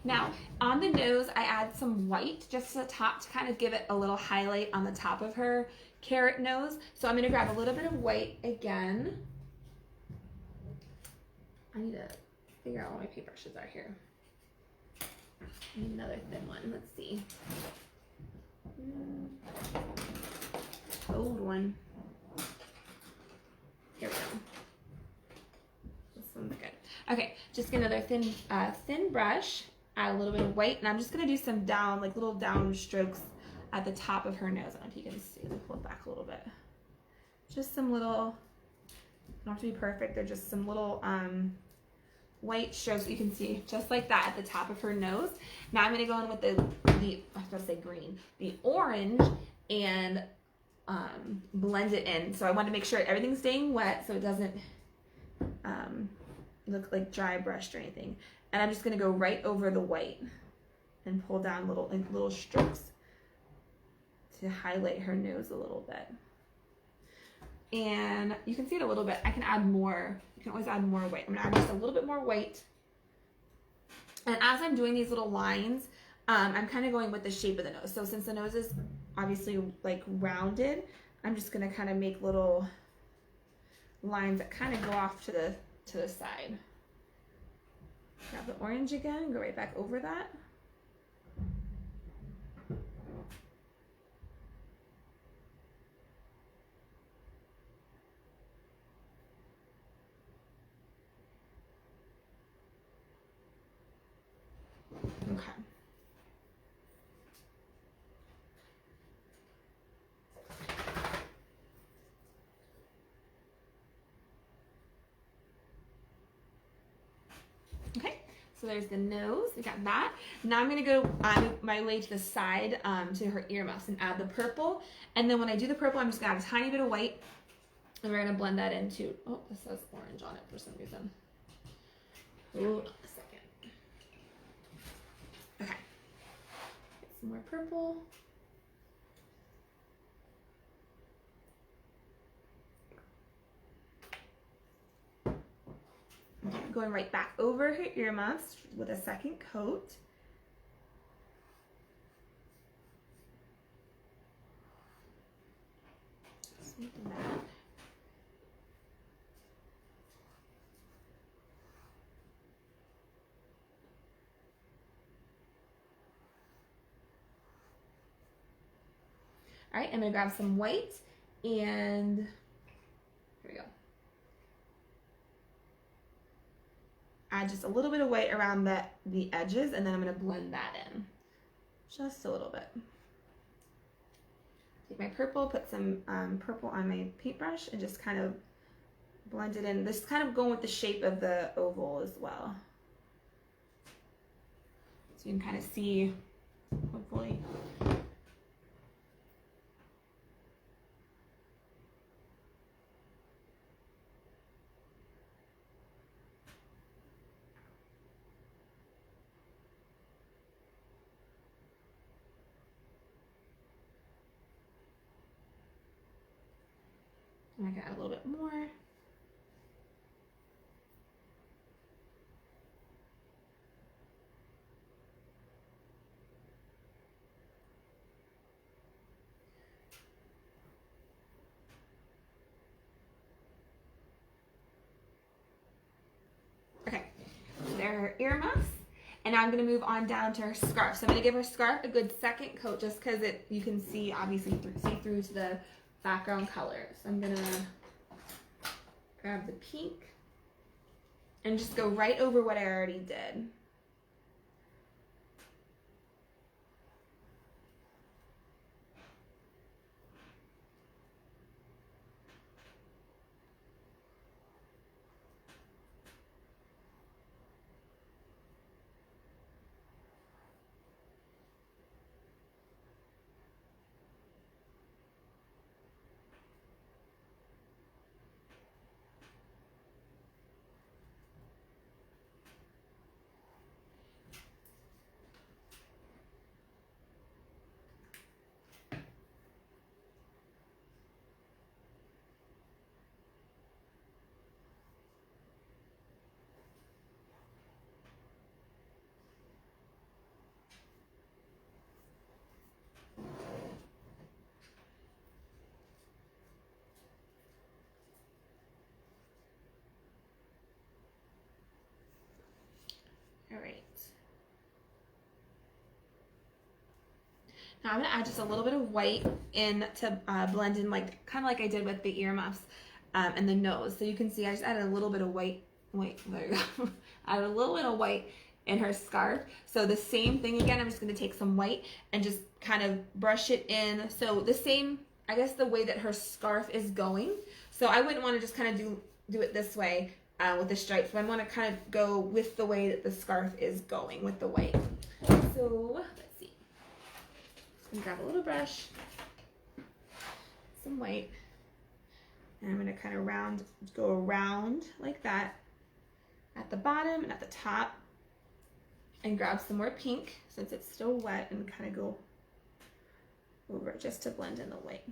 Now, on the nose, I add some white just to the top to kind of give it a little highlight on the top of her carrot nose. So I'm going to grab a little bit of white again. I need to figure out where my paintbrushes are here. Need another thin one. Let's see. Old one. Here we go. This one's good. Okay, just get another thin brush. Add a little bit of white, and I'm just gonna do some down, like little down strokes at the top of her nose. I don't know if you can see. Let me pull it back a little bit. Just some little. Don't have to be perfect. They're just some little white strokes you can see, just like that at the top of her nose. Now I'm gonna go in with the I was about to say green, the orange, and blend it in. So I want to make sure everything's staying wet so it doesn't look like dry brushed or anything. And I'm just gonna go right over the white and pull down little strokes to highlight her nose a little bit. And you can see it a little bit. I can add more. You can always add more white. I'm gonna add just a little bit more white. And as I'm doing these little lines, I'm kind of going with the shape of the nose. So since the nose is obviously like rounded, I'm just gonna kind of make little lines that kind of go off to the side. Grab the orange again, go right back over that. Okay. Okay, so there's the nose. We got that. Now I'm gonna go on my way to the side to her earmuffs and add the purple. And then when I do the purple, I'm just gonna add a tiny bit of white, and we're gonna blend that into. Oh, this says orange on it for some reason. Hold on a second. Okay. Get some more purple. Okay, going right back over her earmuffs with a second coat. Just like that. All right, I'm gonna grab some white and here we go. Add just a little bit of white around the edges, and then I'm gonna blend that in. Just a little bit. Take my purple, put some purple on my paintbrush, and just kind of blend it in. This is kind of going with the shape of the oval as well. So you can kind of see, hopefully. And I can add a little bit more. Okay, so there are her earmuffs. And now I'm going to move on down to her scarf. So I'm going to give her scarf a good second coat just because you can see, obviously, see through to the background color. So I'm going to grab the pink and just go right over what I already did. Now I'm gonna add just a little bit of white in to blend in, like kind of like I did with the earmuffs and the nose. So you can see I just added a little bit of white. Wait, there you go. Added a little bit of white in her scarf. So the same thing again. I'm just gonna take some white and just kind of brush it in. So the same, I guess, the way that her scarf is going. So I wouldn't want to just kind of do it this way with the stripes, but I want to kind of go with the way that the scarf is going with the white. So let's see. I'm gonna grab a little brush, some white, and I'm gonna kind of go around like that at the bottom and at the top, and grab some more pink since it's still wet and kind of go over it just to blend in the white.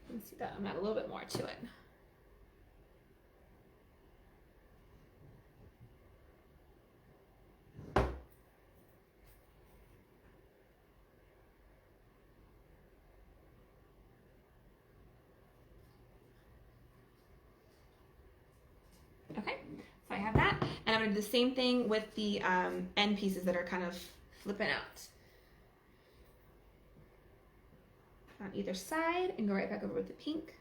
You can see that I'm add a little bit more to it. Okay, so I have that, and I'm gonna do the same thing with the end pieces that are kind of flipping out on either side, and go right back over with the pink.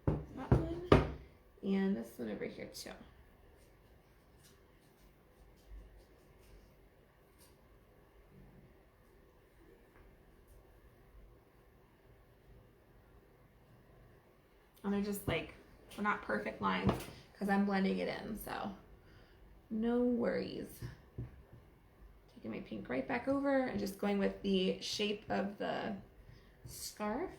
That one, and this one over here too. And they're just like, well, not perfect lines because I'm blending it in, so no worries. Taking my pink right back over and just going with the shape of the scarf.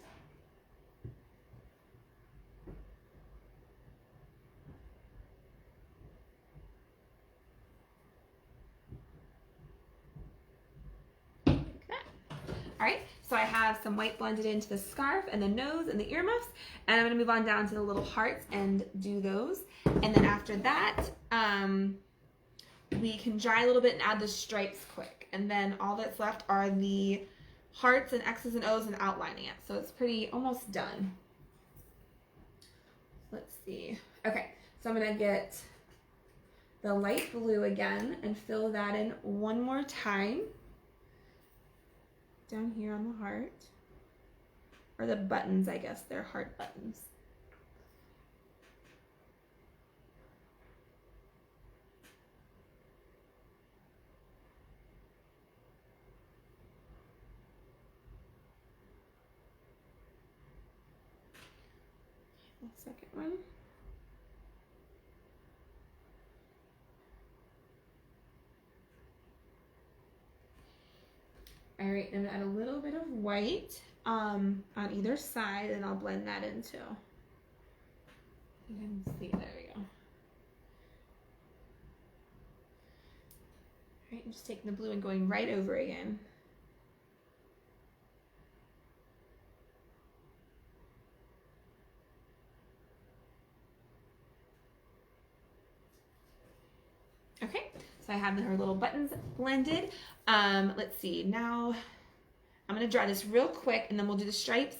Like that. All right. So I have some white blended into the scarf and the nose and the earmuffs, and I'm gonna move on down to the little hearts and do those. And then after that, we can dry a little bit and add the stripes quick. And then all that's left are the hearts and X's and O's and outlining it. So it's pretty almost done. Let's see. Okay, so I'm gonna get the light blue again and fill that in one more time. Down here on the heart, or the buttons, I guess they're heart buttons. The second one. All right, I'm gonna add a little bit of white on either side, and I'll blend that in too. You can see, there we go. All right, I'm just taking the blue and going right over again. Okay, so I have her little buttons blended. Let's see, now I'm gonna dry this real quick and then we'll do the stripes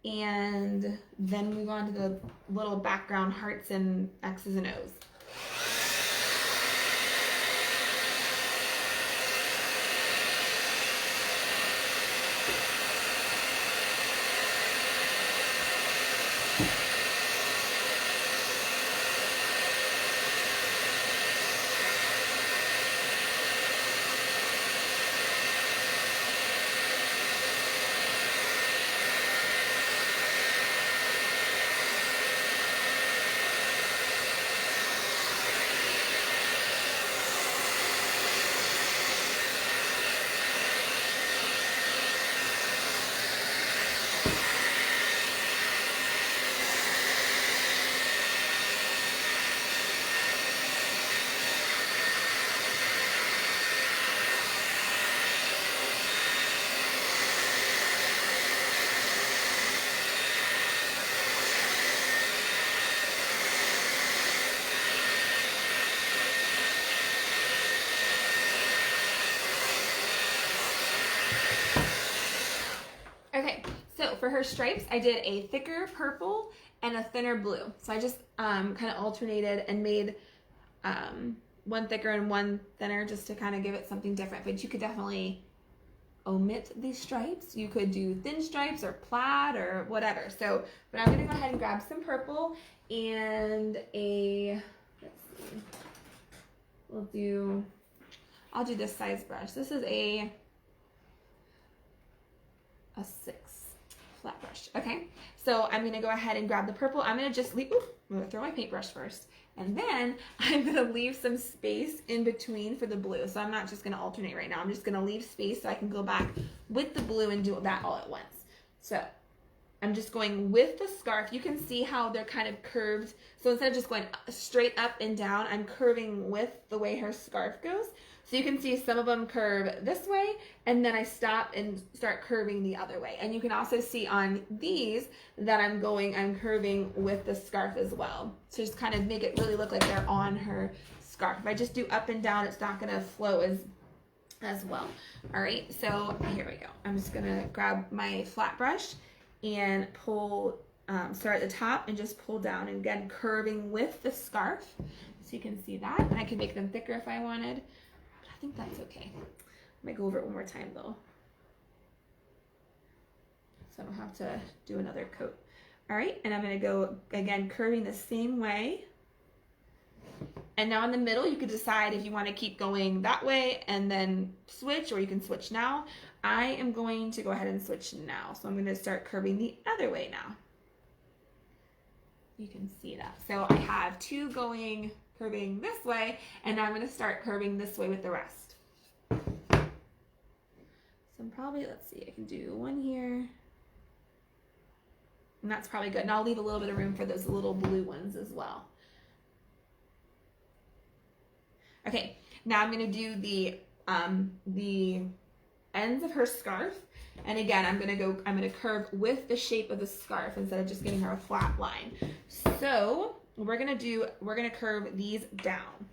and then move on to the little background hearts and X's and O's. Okay, so So for her stripes, I did a thicker purple and a thinner blue. So I just kind of alternated and made one thicker and one thinner just to kind of give it something different. But you could definitely omit these stripes. You could do thin stripes or plaid or whatever. So, but I'm gonna go ahead and grab some purple and a, let's see, I'll do this size brush. This is a 6 flat brush. Okay, so I'm gonna go ahead and grab the purple. I'm gonna just leave, I'm gonna throw my paintbrush first. And then I'm gonna leave some space in between for the blue. So I'm not just gonna alternate right now. I'm just gonna leave space so I can go back with the blue and do that all at once. So I'm just going with the scarf. You can see how they're kind of curved. So instead of just going straight up and down, I'm curving with the way her scarf goes. So you can see some of them curve this way, and then I stop and start curving the other way. And you can also see on these that I'm curving with the scarf as well. So just kind of make it really look like they're on her scarf. If I just do up and down, it's not gonna flow as well. All right, so here we go. I'm just gonna grab my flat brush and pull, start at the top and just pull down, and again, curving with the scarf. So you can see that, and I can make them thicker if I wanted. I think that's okay. I might go over it one more time though, so I don't have to do another coat. All right, and I'm gonna go again, curving the same way. And now in the middle, you could decide if you want to keep going that way and then switch, or you can switch now. I am going to go ahead and switch now. So I'm going to start curving the other way now. You can see that. So I have two curving this way, and now I'm going to start curving this way with the rest. So I'm probably, let's see, I can do one here. And that's probably good. And I'll leave a little bit of room for those little blue ones as well. Okay, now I'm going to do the ends of her scarf. And again, I'm going to curve with the shape of the scarf instead of just giving her a flat line. So we're going to curve these down.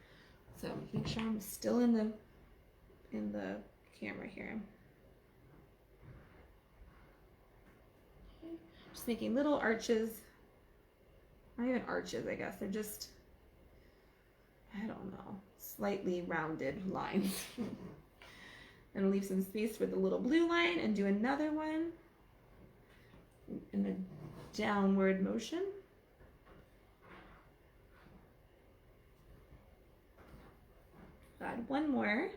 So make sure I'm still in the camera here. Okay. Just making little arches. Not even arches, I guess. They're just, I don't know, slightly rounded lines. And leave some space for the little blue line and do another one in a downward motion. Add one more.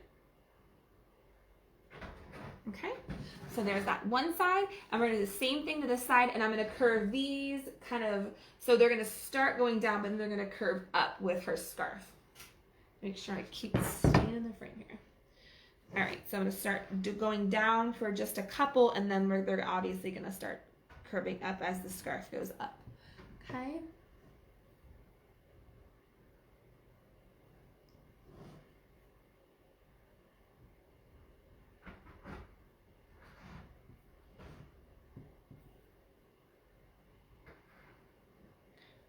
Okay, so there's that one side. I'm going to do the same thing to this side, and I'm going to curve these kind of, so they're going to start going down, but then they're going to curve up with her scarf. Make sure I keep staying in the frame here. All right, so I'm going to start going down for just a couple, and then they're obviously going to start curving up as the scarf goes up. Okay.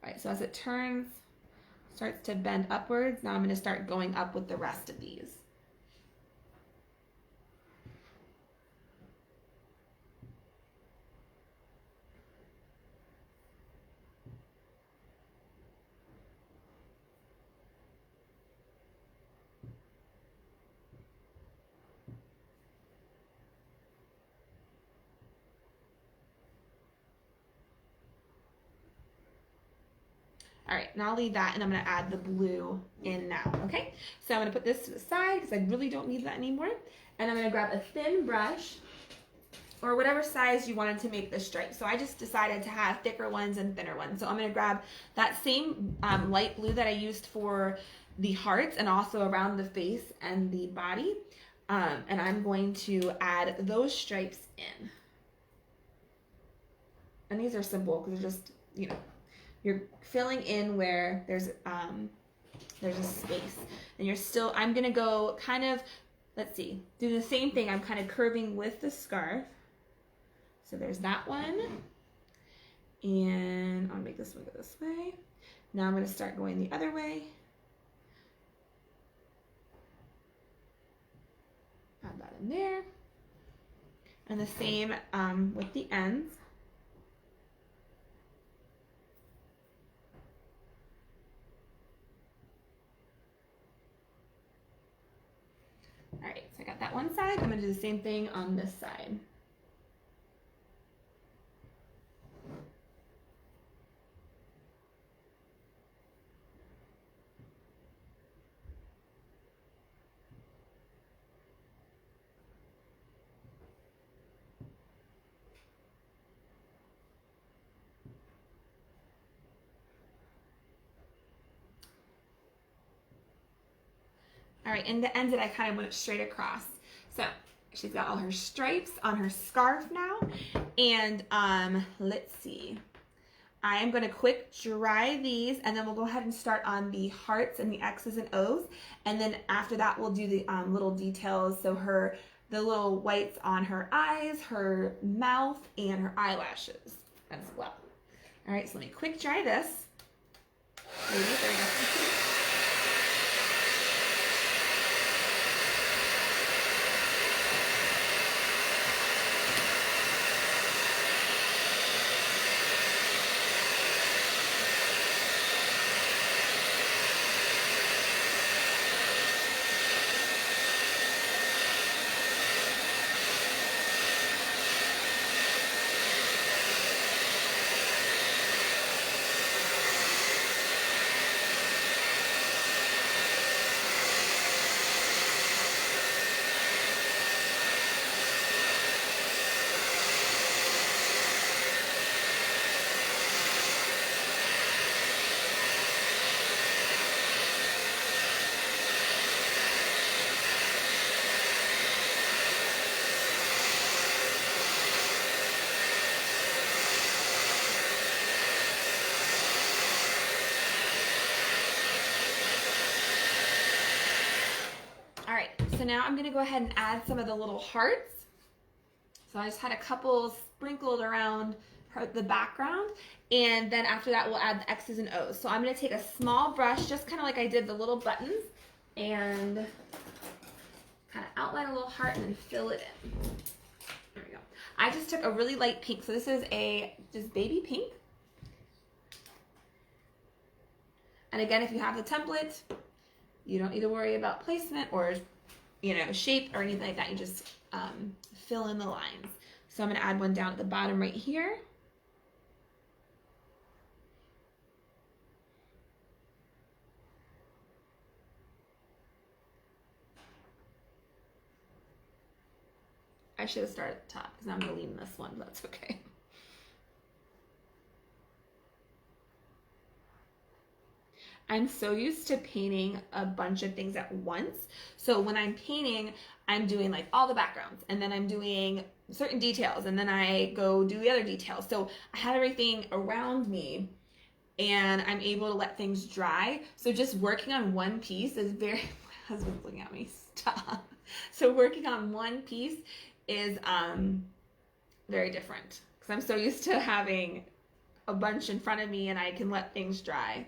All right, so as it starts to bend upwards, now I'm going to start going up with the rest of these. All right, now I'll leave that, and I'm gonna add the blue in now, okay? So I'm gonna put this to the side because I really don't need that anymore. And I'm gonna grab a thin brush, or whatever size you wanted to make the stripe. So I just decided to have thicker ones and thinner ones. So I'm gonna grab that same light blue that I used for the hearts and also around the face and the body. And I'm going to add those stripes in. And these are simple because they're just, you know, you're filling in where there's a space, and you're still, I'm gonna go kind of, let's see, do the same thing. I'm kind of curving with the scarf. So there's that one, and I'll make this one go this way. Now I'm gonna start going the other way. Add that in there, and the same with the ends. got that one side. I'm going to do the same thing on this side. All right, and the ends that I kind of went straight across. So she's got all her stripes on her scarf now. And let's see. I am going to quick dry these, and then we'll go ahead and start on the hearts and the X's and O's. And then after that, we'll do the little details. So the little whites on her eyes, her mouth, and her eyelashes as well. All right, so let me quick dry this. There we go. So now I'm going to go ahead and add some of the little hearts. So I just had a couple sprinkled around the background, and then after that we'll add the X's and O's. So I'm going to take a small brush, just kind of like I did the little buttons, and kind of outline a little heart and then fill it in. There we go. I just took a really light pink, so this is just baby pink. And again, if you have the template, you don't need to worry about placement or shape or anything like that. You just fill in the lines. So I'm going to add one down at the bottom right here. I should have started at the top because I'm going to lean this one, but that's okay. I'm so used to painting a bunch of things at once. So when I'm painting, I'm doing like all the backgrounds, and then I'm doing certain details, and then I go do the other details. So I have everything around me, and I'm able to let things dry. So just working on one piece is my husband's looking at me, stop. So working on one piece is very different because I'm so used to having a bunch in front of me and I can let things dry.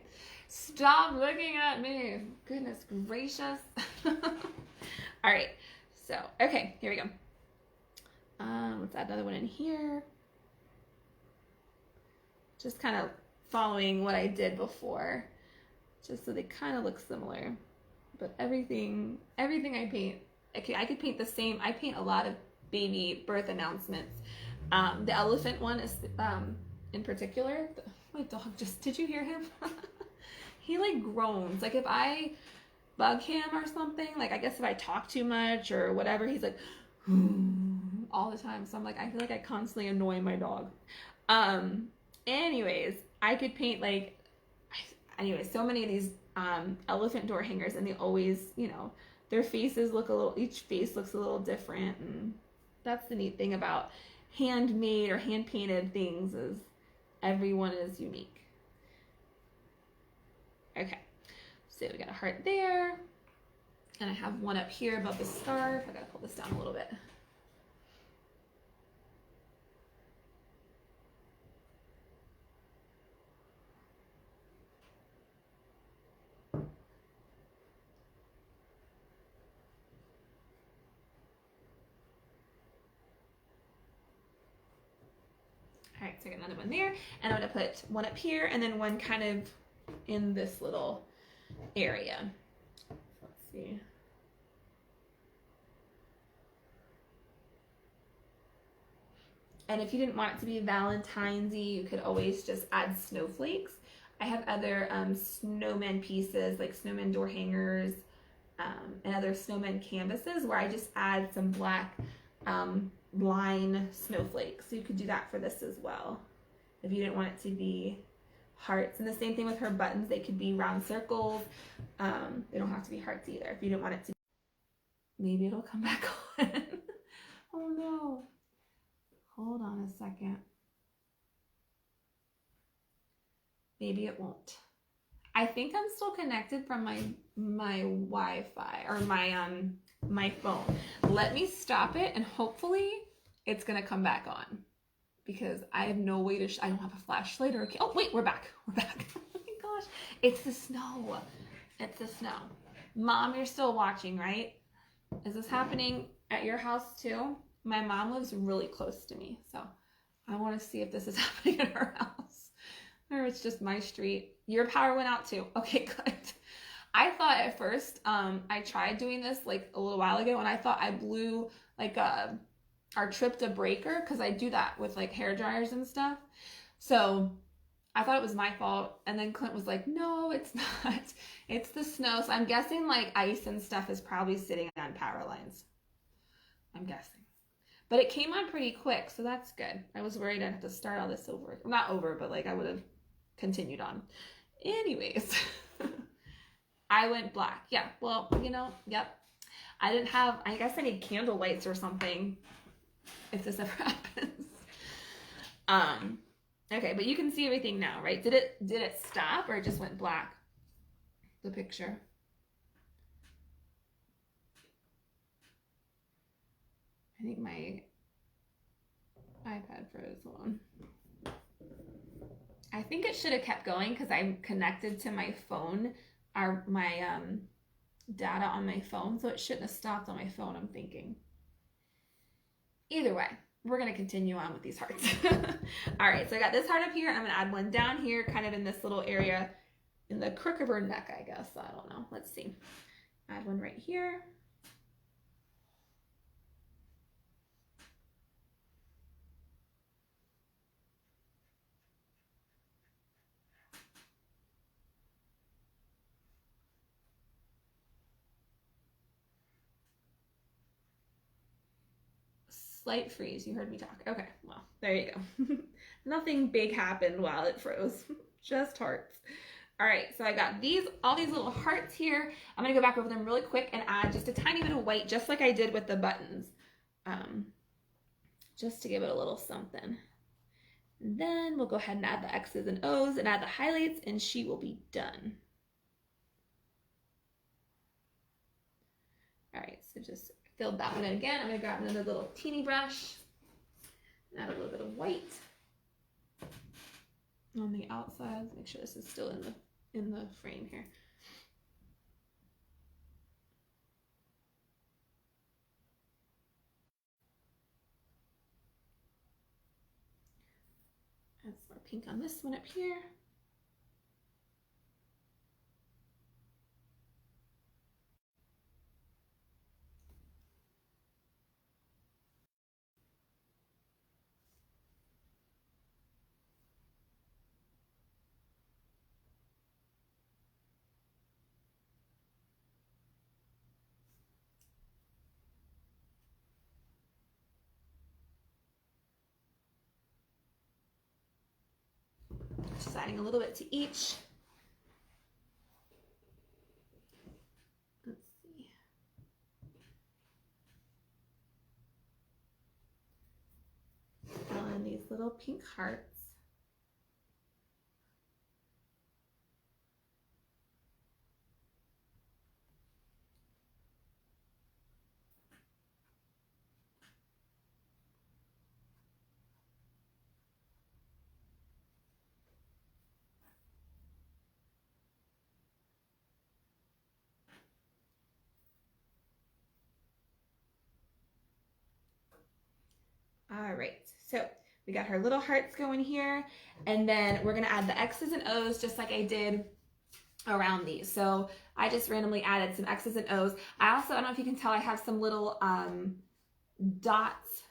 Stop looking at me. Goodness gracious. All right. So, okay, here we go. Let's add another one in here. Just kind of following what I did before, just so they kind of look similar. But everything I paint, I could paint the same. I paint a lot of baby birth announcements. The elephant one is, in particular, my dog did you hear him? He like groans. Like if I bug him or something, like I guess if I talk too much or whatever, he's like all the time. So I'm like, I feel like I constantly annoy my dog. Anyways, I could paint so many of these elephant door hangers, and they always, their faces each face looks a little different. And that's the neat thing about handmade or hand painted things, is everyone is unique. Okay, so we got a heart there, and I have one up here above the scarf. I gotta pull this down a little bit. All right, so I got another one there, and I'm gonna put one up here and then one kind of in this little area. Let's see. And if you didn't want it to be Valentine's-y, you could always just add snowflakes. I have other snowman pieces, like snowman door hangers, and other snowman canvases where I just add some black line snowflakes. So you could do that for this as well. If you didn't want it to be hearts. And the same thing with her buttons. They could be round circles. They don't have to be hearts either. If you didn't want it to be. Maybe it'll come back on. Oh no. Hold on a second. Maybe it won't. I think I'm still connected from my Wi-Fi or my phone. Let me stop it and hopefully it's gonna come back on because I have no way to. I don't have a flashlight or. Oh wait, we're back. We're back. Oh my gosh, it's the snow. It's the snow. Mom, you're still watching, right? Is this happening at your house too? My mom lives really close to me, so I want to see if this is happening at her house. Or it's just my street. Your power went out too. Okay, good. I thought at first, I tried doing this like a little while ago and I thought I blew like our trip to breaker because I do that with like hair dryers and stuff. So I thought it was my fault. And then Clint was like, no, it's not. It's the snow. So I'm guessing like ice and stuff is probably sitting on power lines. I'm guessing. But it came on pretty quick, so that's good. I was worried I'd have to start all this over. Not over, but like I would have continued on. Anyways, I went black. Yeah, well, you know, yep. I didn't have, I guess I need candle lights or something if this ever happens. Okay, but you can see everything now, right? Did it stop or it just went black? The picture. I think my iPad froze. Hold on. I think it should have kept going because I'm connected to my phone, my data on my phone, so it shouldn't have stopped on my phone, I'm thinking. Either way, we're going to continue on with these hearts. All right, so I got this heart up here. I'm going to add one down here, kind of in this little area in the crook of her neck, I guess. I don't know. Let's see. Add one right here. Slight freeze. You heard me talk. Okay, well, there you go. Nothing big happened while it froze. Just hearts. All right, so I got all these little hearts here. I'm gonna go back over them really quick and add just a tiny bit of white, just like I did with the buttons, just to give it a little something. And then we'll go ahead and add the X's and O's and add the highlights, and she will be done. All right, so just filled that one in again. I'm gonna grab another little teeny brush and add a little bit of white on the outside. Make sure this is still in the frame here. Add some more pink on this one up here. Just adding a little bit to each. Let's see. Fill in these little pink hearts. All right, so we got her little hearts going here, and then we're gonna add the X's and O's just like I did around these. So I just randomly added some X's and O's. I don't know if you can tell, I have some little dots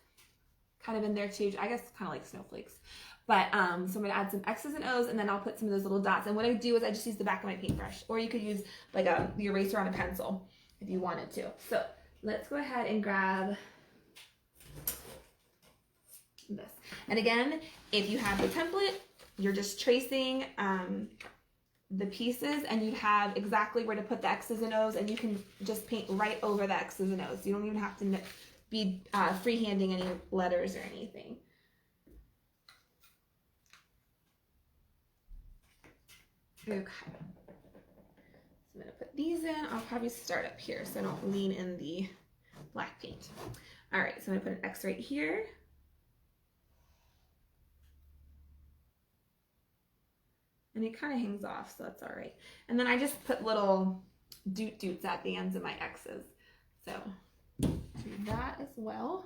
kind of in there too. I guess kind of like snowflakes. But so I'm going to add some X's and O's, and then I'll put some of those little dots. And what I do is I just use the back of my paintbrush. Or you could use like the eraser on a pencil if you wanted to. So let's go ahead and grab this. And again, if you have the template, you're just tracing the pieces, and you'd have exactly where to put the X's and O's, and you can just paint right over the X's and O's. You don't even have to be freehanding any letters or anything. Okay, so I'm going to put these in. I'll probably start up here so I don't lean in the black paint. All right, so I'm going to put an X right here. And it kind of hangs off, so that's all right. And then I just put little doot-doots at the ends of my X's. So do that as well.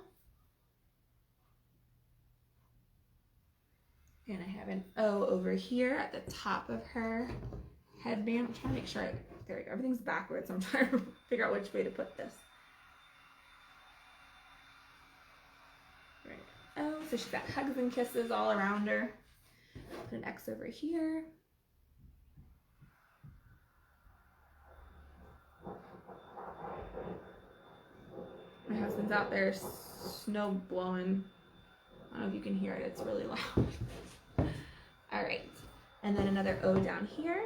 And I have an O over here at the top of her headband. I'm trying to make sure there we go. Everything's backwards. I'm trying to figure out which way to put this. Right. Oh, so she's got hugs and kisses all around her. Put an X over here. My husband's out there snow blowing. I don't know if you can hear it. It's really loud. All right. And then another O down here.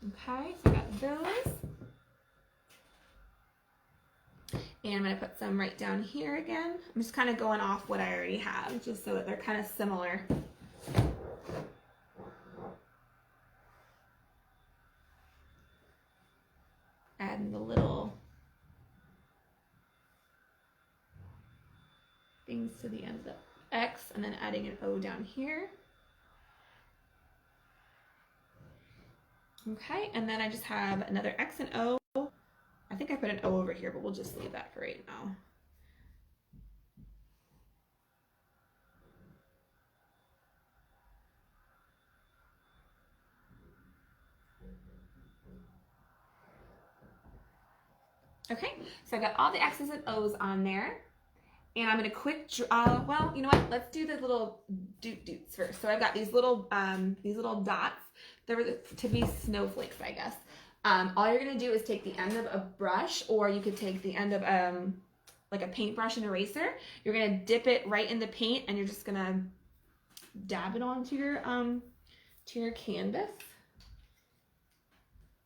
Okay, so I got those. And I'm going to put some right down here again. I'm just kind of going off what I already have, just so that they're kind of similar. Adding the little things to the end of the X, and then adding an O down here. Okay, and then I just have another X and O. I think I put an O over here, but we'll just leave that for right now. Okay, so I got all the X's and O's on there. And I'm going to well, you know what? Let's do the little doot-doots first. So I've got these little dots. They're to be snowflakes, I guess. All you're going to do is take the end of a brush, or you could take the end of like a paintbrush and eraser. You're going to dip it right in the paint, and you're just going to dab it onto your canvas.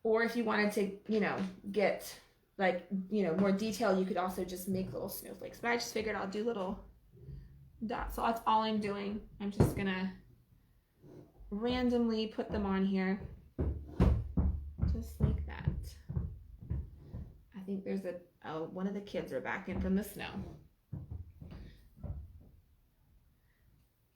Or if you wanted to, you know, get like, you know, more detail, you could also just make little snowflakes. But I just figured I'll do little dots. So that's all I'm doing. I'm just going to randomly put them on here. Just like that. I think there's one of the kids are back in from the snow.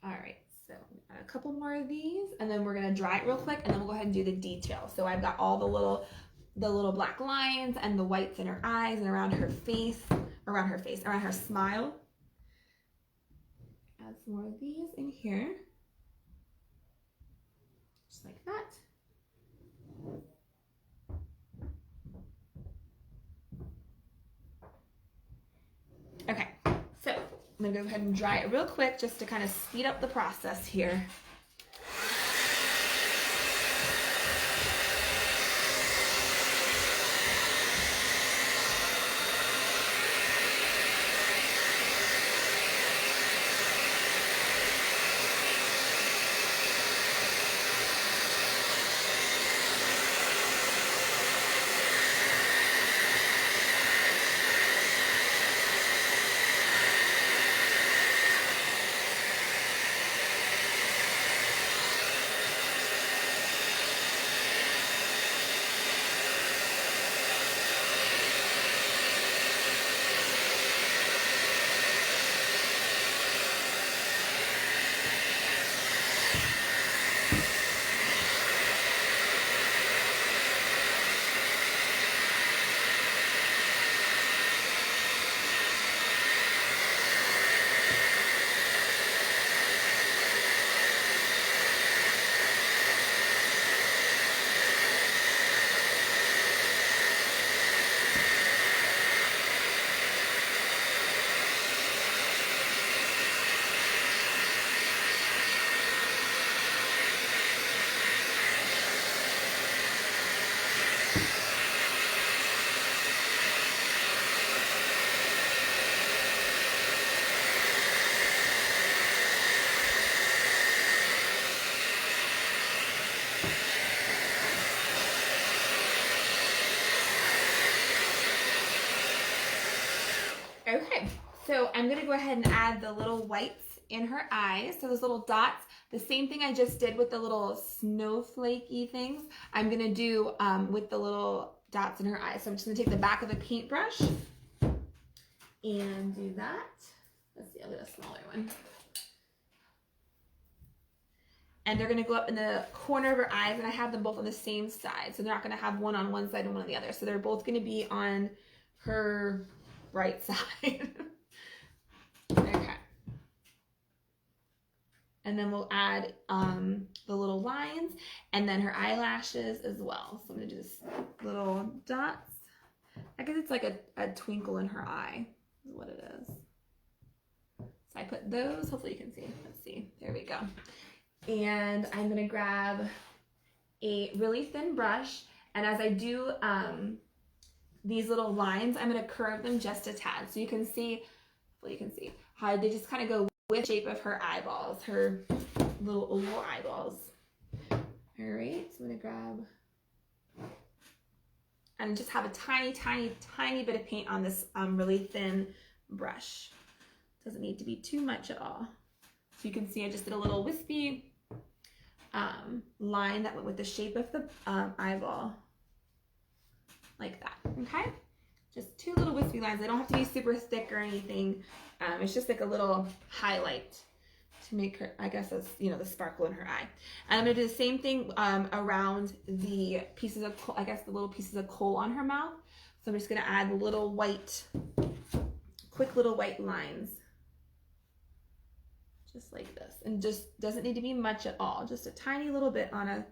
All right, so a couple more of these, and then we're gonna dry it real quick, and then we'll go ahead and do the detail. So I've got all the little black lines and the whites in her eyes and around her smile. Add some more of these in here, just like that. Okay, so I'm gonna go ahead and dry it real quick just to kind of speed up the process here. Okay, so I'm gonna go ahead and add the little whites in her eyes. So those little dots, the same thing I just did with the little snowflakey things, I'm gonna do with the little dots in her eyes. So I'm just gonna take the back of the paintbrush and do that. Let's see, I'll get a smaller one. And they're gonna go up in the corner of her eyes, and I have them both on the same side. So they're not gonna have one on one side and one on the other. So they're both gonna be on her right side. Okay. And then we'll add the little lines and then her eyelashes as well. So I'm gonna do this little dots. I guess it's like a twinkle in her eye is what it is. So I put those, hopefully you can see. Let's see, there we go. And I'm gonna grab a really thin brush, and as I do these little lines, I'm gonna curve them just a tad. So you can see, hopefully you can see, how they just kind of go with the shape of her eyeballs, her little oval eyeballs. All right, so I'm gonna grab and just have a tiny, tiny, tiny bit of paint on this really thin brush. Doesn't need to be too much at all. So you can see I just did a little wispy line that went with the shape of the eyeball, like that, okay? Just two little wispy lines. They don't have to be super thick or anything. It's just like a little highlight to make her, I guess that's, you know, the sparkle in her eye. And I'm gonna do the same thing around the pieces of coal, I guess the little pieces of coal on her mouth. So I'm just gonna add little white, quick little white lines. Just like this, and just doesn't need to be much at all, just a tiny little bit on a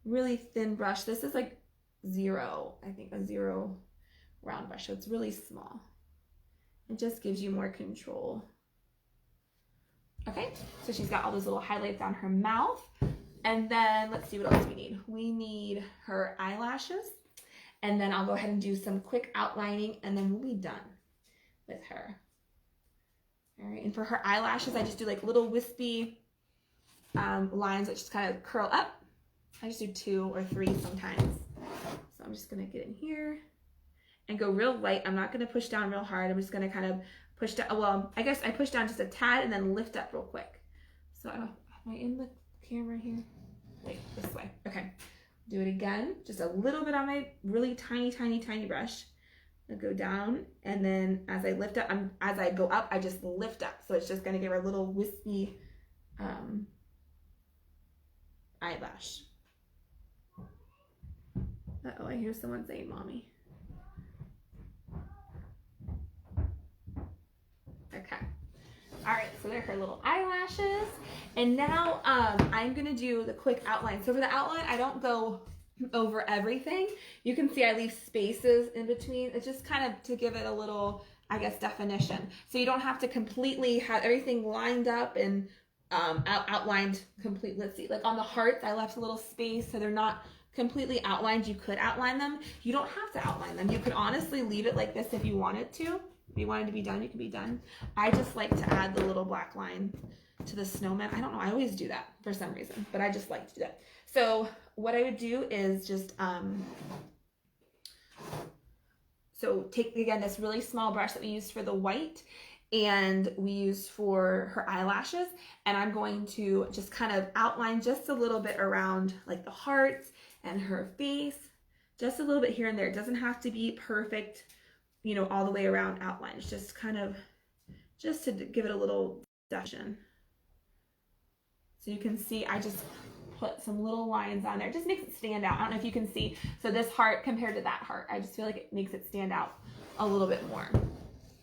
really thin brush. This is like 0, I think a 0 round brush, so it's really small. It just gives you more control. Okay, so she's got all those little highlights on her mouth, and then let's see what else we need. We need her eyelashes, and then I'll go ahead and do some quick outlining, and then we'll be done with her. All right, and for her eyelashes, I just do like little wispy lines that just kind of curl up. I just do 2 or 3 sometimes. So I'm just gonna get in here and go real light. I'm not gonna push down real hard. I'm just gonna kind of push down. Well, I guess I push down just a tad and then lift up real quick. So am I in the camera here? Wait, this way. Okay, do it again. Just a little bit on my really tiny, tiny, tiny brush. I'll go down, and then as I lift up, as I go up, I just lift up. So it's just gonna give her a little wispy eyelash. Uh-oh, I hear someone saying mommy. Okay. All right, so there are her little eyelashes. And now I'm gonna do the quick outline. So for the outline, I don't go over everything. You can see I leave spaces in between. It's just kind of to give it a little, I guess, definition. So you don't have to completely have everything lined up and outlined completely. Let's see, like on the hearts, I left a little space so they're not completely outlined. You could outline them. You don't have to outline them. You could honestly leave it like this if you wanted to. If you wanted to be done, you could be done. I just like to add the little black line to the snowman. I don't know, I always do that for some reason, but I just like to do that. So what I would do is just, so take, again, this really small brush that we used for the white and we used for her eyelashes, and I'm going to just kind of outline just a little bit around like the hearts and her face, just a little bit here and there. It doesn't have to be perfect, you know, all the way around outline. It's just kind of, just to give it a little definition. So you can see I just put some little lines on there. It just makes it stand out. I don't know if you can see. So this heart compared to that heart, I just feel like it makes it stand out a little bit more.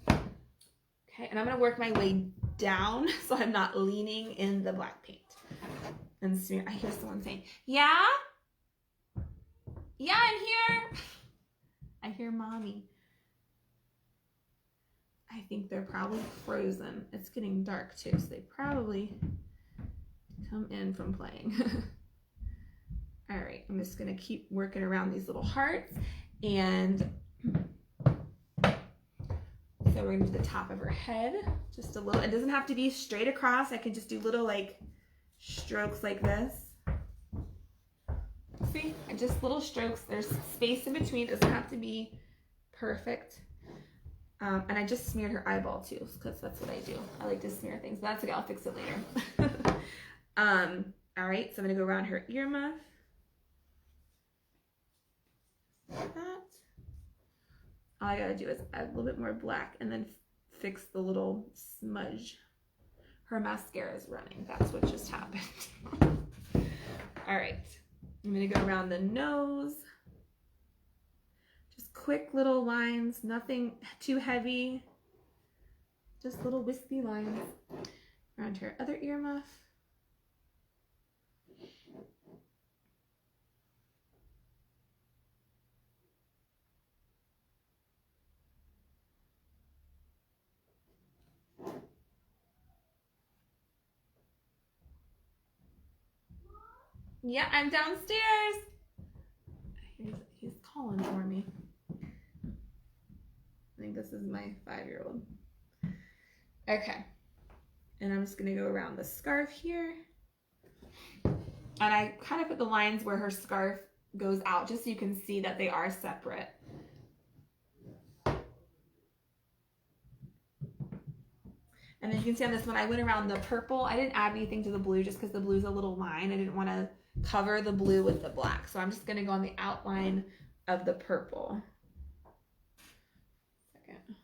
Okay, and I'm gonna work my way down so I'm not leaning in the black paint. And smear. I hear someone saying, yeah? Yeah, I'm here. I hear mommy. I think they're probably frozen. It's getting dark too, so they probably come in from playing. All right, I'm just gonna keep working around these little hearts, and so we're gonna do the top of her head, just a little. It doesn't have to be straight across. I can just do little like strokes like this. See, and just little strokes. There's space in between. It doesn't have to be perfect. And I just smeared her eyeball too, because that's what I do. I like to smear things, but that's okay, I'll fix it later. All right, so I'm gonna go around her earmuff. Like that. All I gotta do is add a little bit more black and then fix the little smudge. Her mascara is running. That's what just happened. All right, I'm gonna go around the nose. Just quick little lines, nothing too heavy. Just little wispy lines around her other earmuff. Yeah, I'm downstairs. He's calling for me. I think this is my 5-year-old. Okay. And I'm just gonna go around the scarf here. And I kind of put the lines where her scarf goes out just so you can see that they are separate. And then you can see on this one, I went around the purple. I didn't add anything to the blue just because the blue's a little line. I didn't want to cover the blue with the black. So I'm just going to go on the outline of the purple. Second.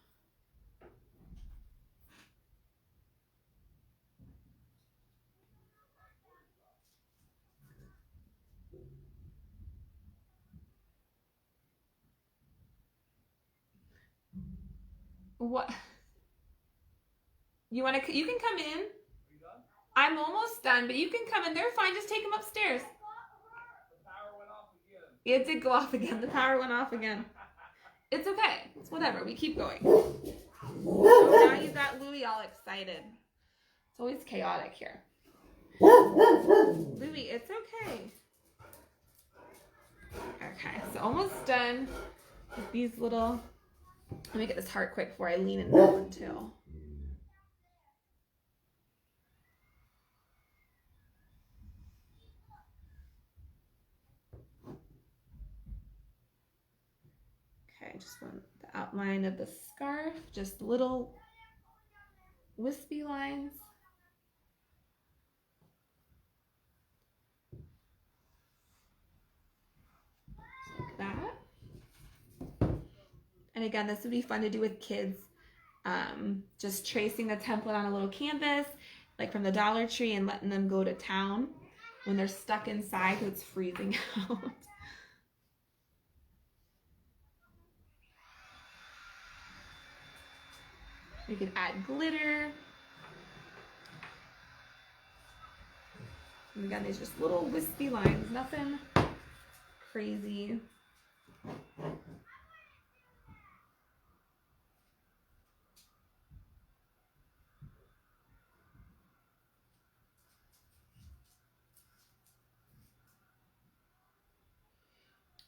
What? You want to? You can come in. Are you done? I'm almost done, but you can come in. They're fine. Just take them upstairs. The power went off again. It did go off again. The power went off again. It's okay. It's whatever. We keep going. Oh, now you got Louie all excited. It's always chaotic here. Louie, it's okay. Okay, so almost done with these little. Let me get this heart quick before I lean in that one too. Okay, just want the outline of the scarf, just little wispy lines. Like that. And again, this would be fun to do with kids. Just tracing the template on a little canvas, like from the Dollar Tree, and letting them go to town when they're stuck inside because it's freezing out. We could add glitter. And again, these just little wispy lines, nothing crazy.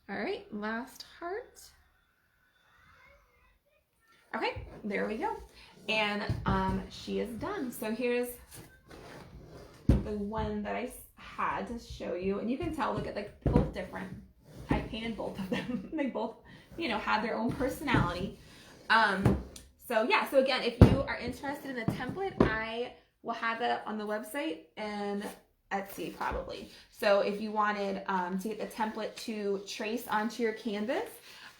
All right, last heart. Okay, there we go. And she is done. So here's the one that I had to show you. And you can tell, look at, like, both different. I painted both of them. They both, you know, have their own personality. So yeah, so again, if you are interested in the template, I will have that on the website and Etsy probably. So if you wanted to get the template to trace onto your canvas,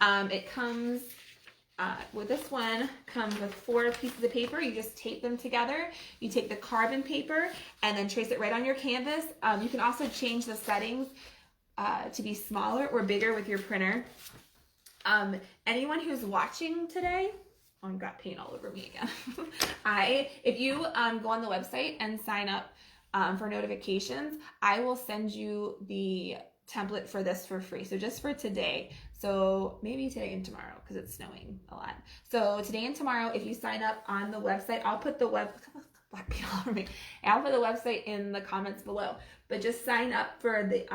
it comes with this one comes with 4 pieces of paper. You just tape them together. You take the carbon paper and then trace it right on your canvas. You can also change the settings to be smaller or bigger with your printer. Anyone who's watching today, oh, I've got paint all over me again. If you go on the website and sign up for notifications, I will send you the template for this for free. So just for today. So maybe today and tomorrow because it's snowing a lot. So today and tomorrow, if you sign up on the website, I'll put the I'll put the website in the comments below. But just sign up for the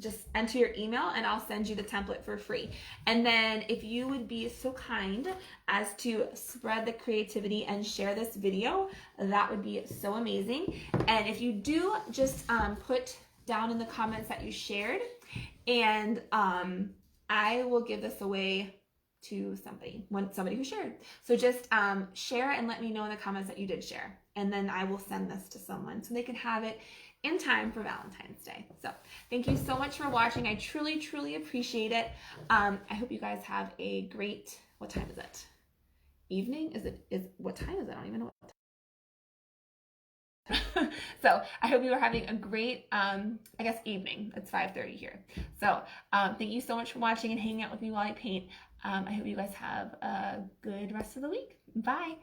just enter your email and I'll send you the template for free. And then if you would be so kind as to spread the creativity and share this video, that would be so amazing. And if you do, just put down in the comments that you shared, and I will give this away to somebody who shared. So just share and let me know in the comments that you did share, and then I will send this to someone so they can have it in time for Valentine's Day. So thank you so much for watching. I truly appreciate it. I hope you guys have a great, what time is it? Evening? What time is it? I don't even know what time. So I hope you are having a great, I guess, evening. It's 5:30 here. So thank you so much for watching and hanging out with me while I paint. I hope you guys have a good rest of the week. Bye.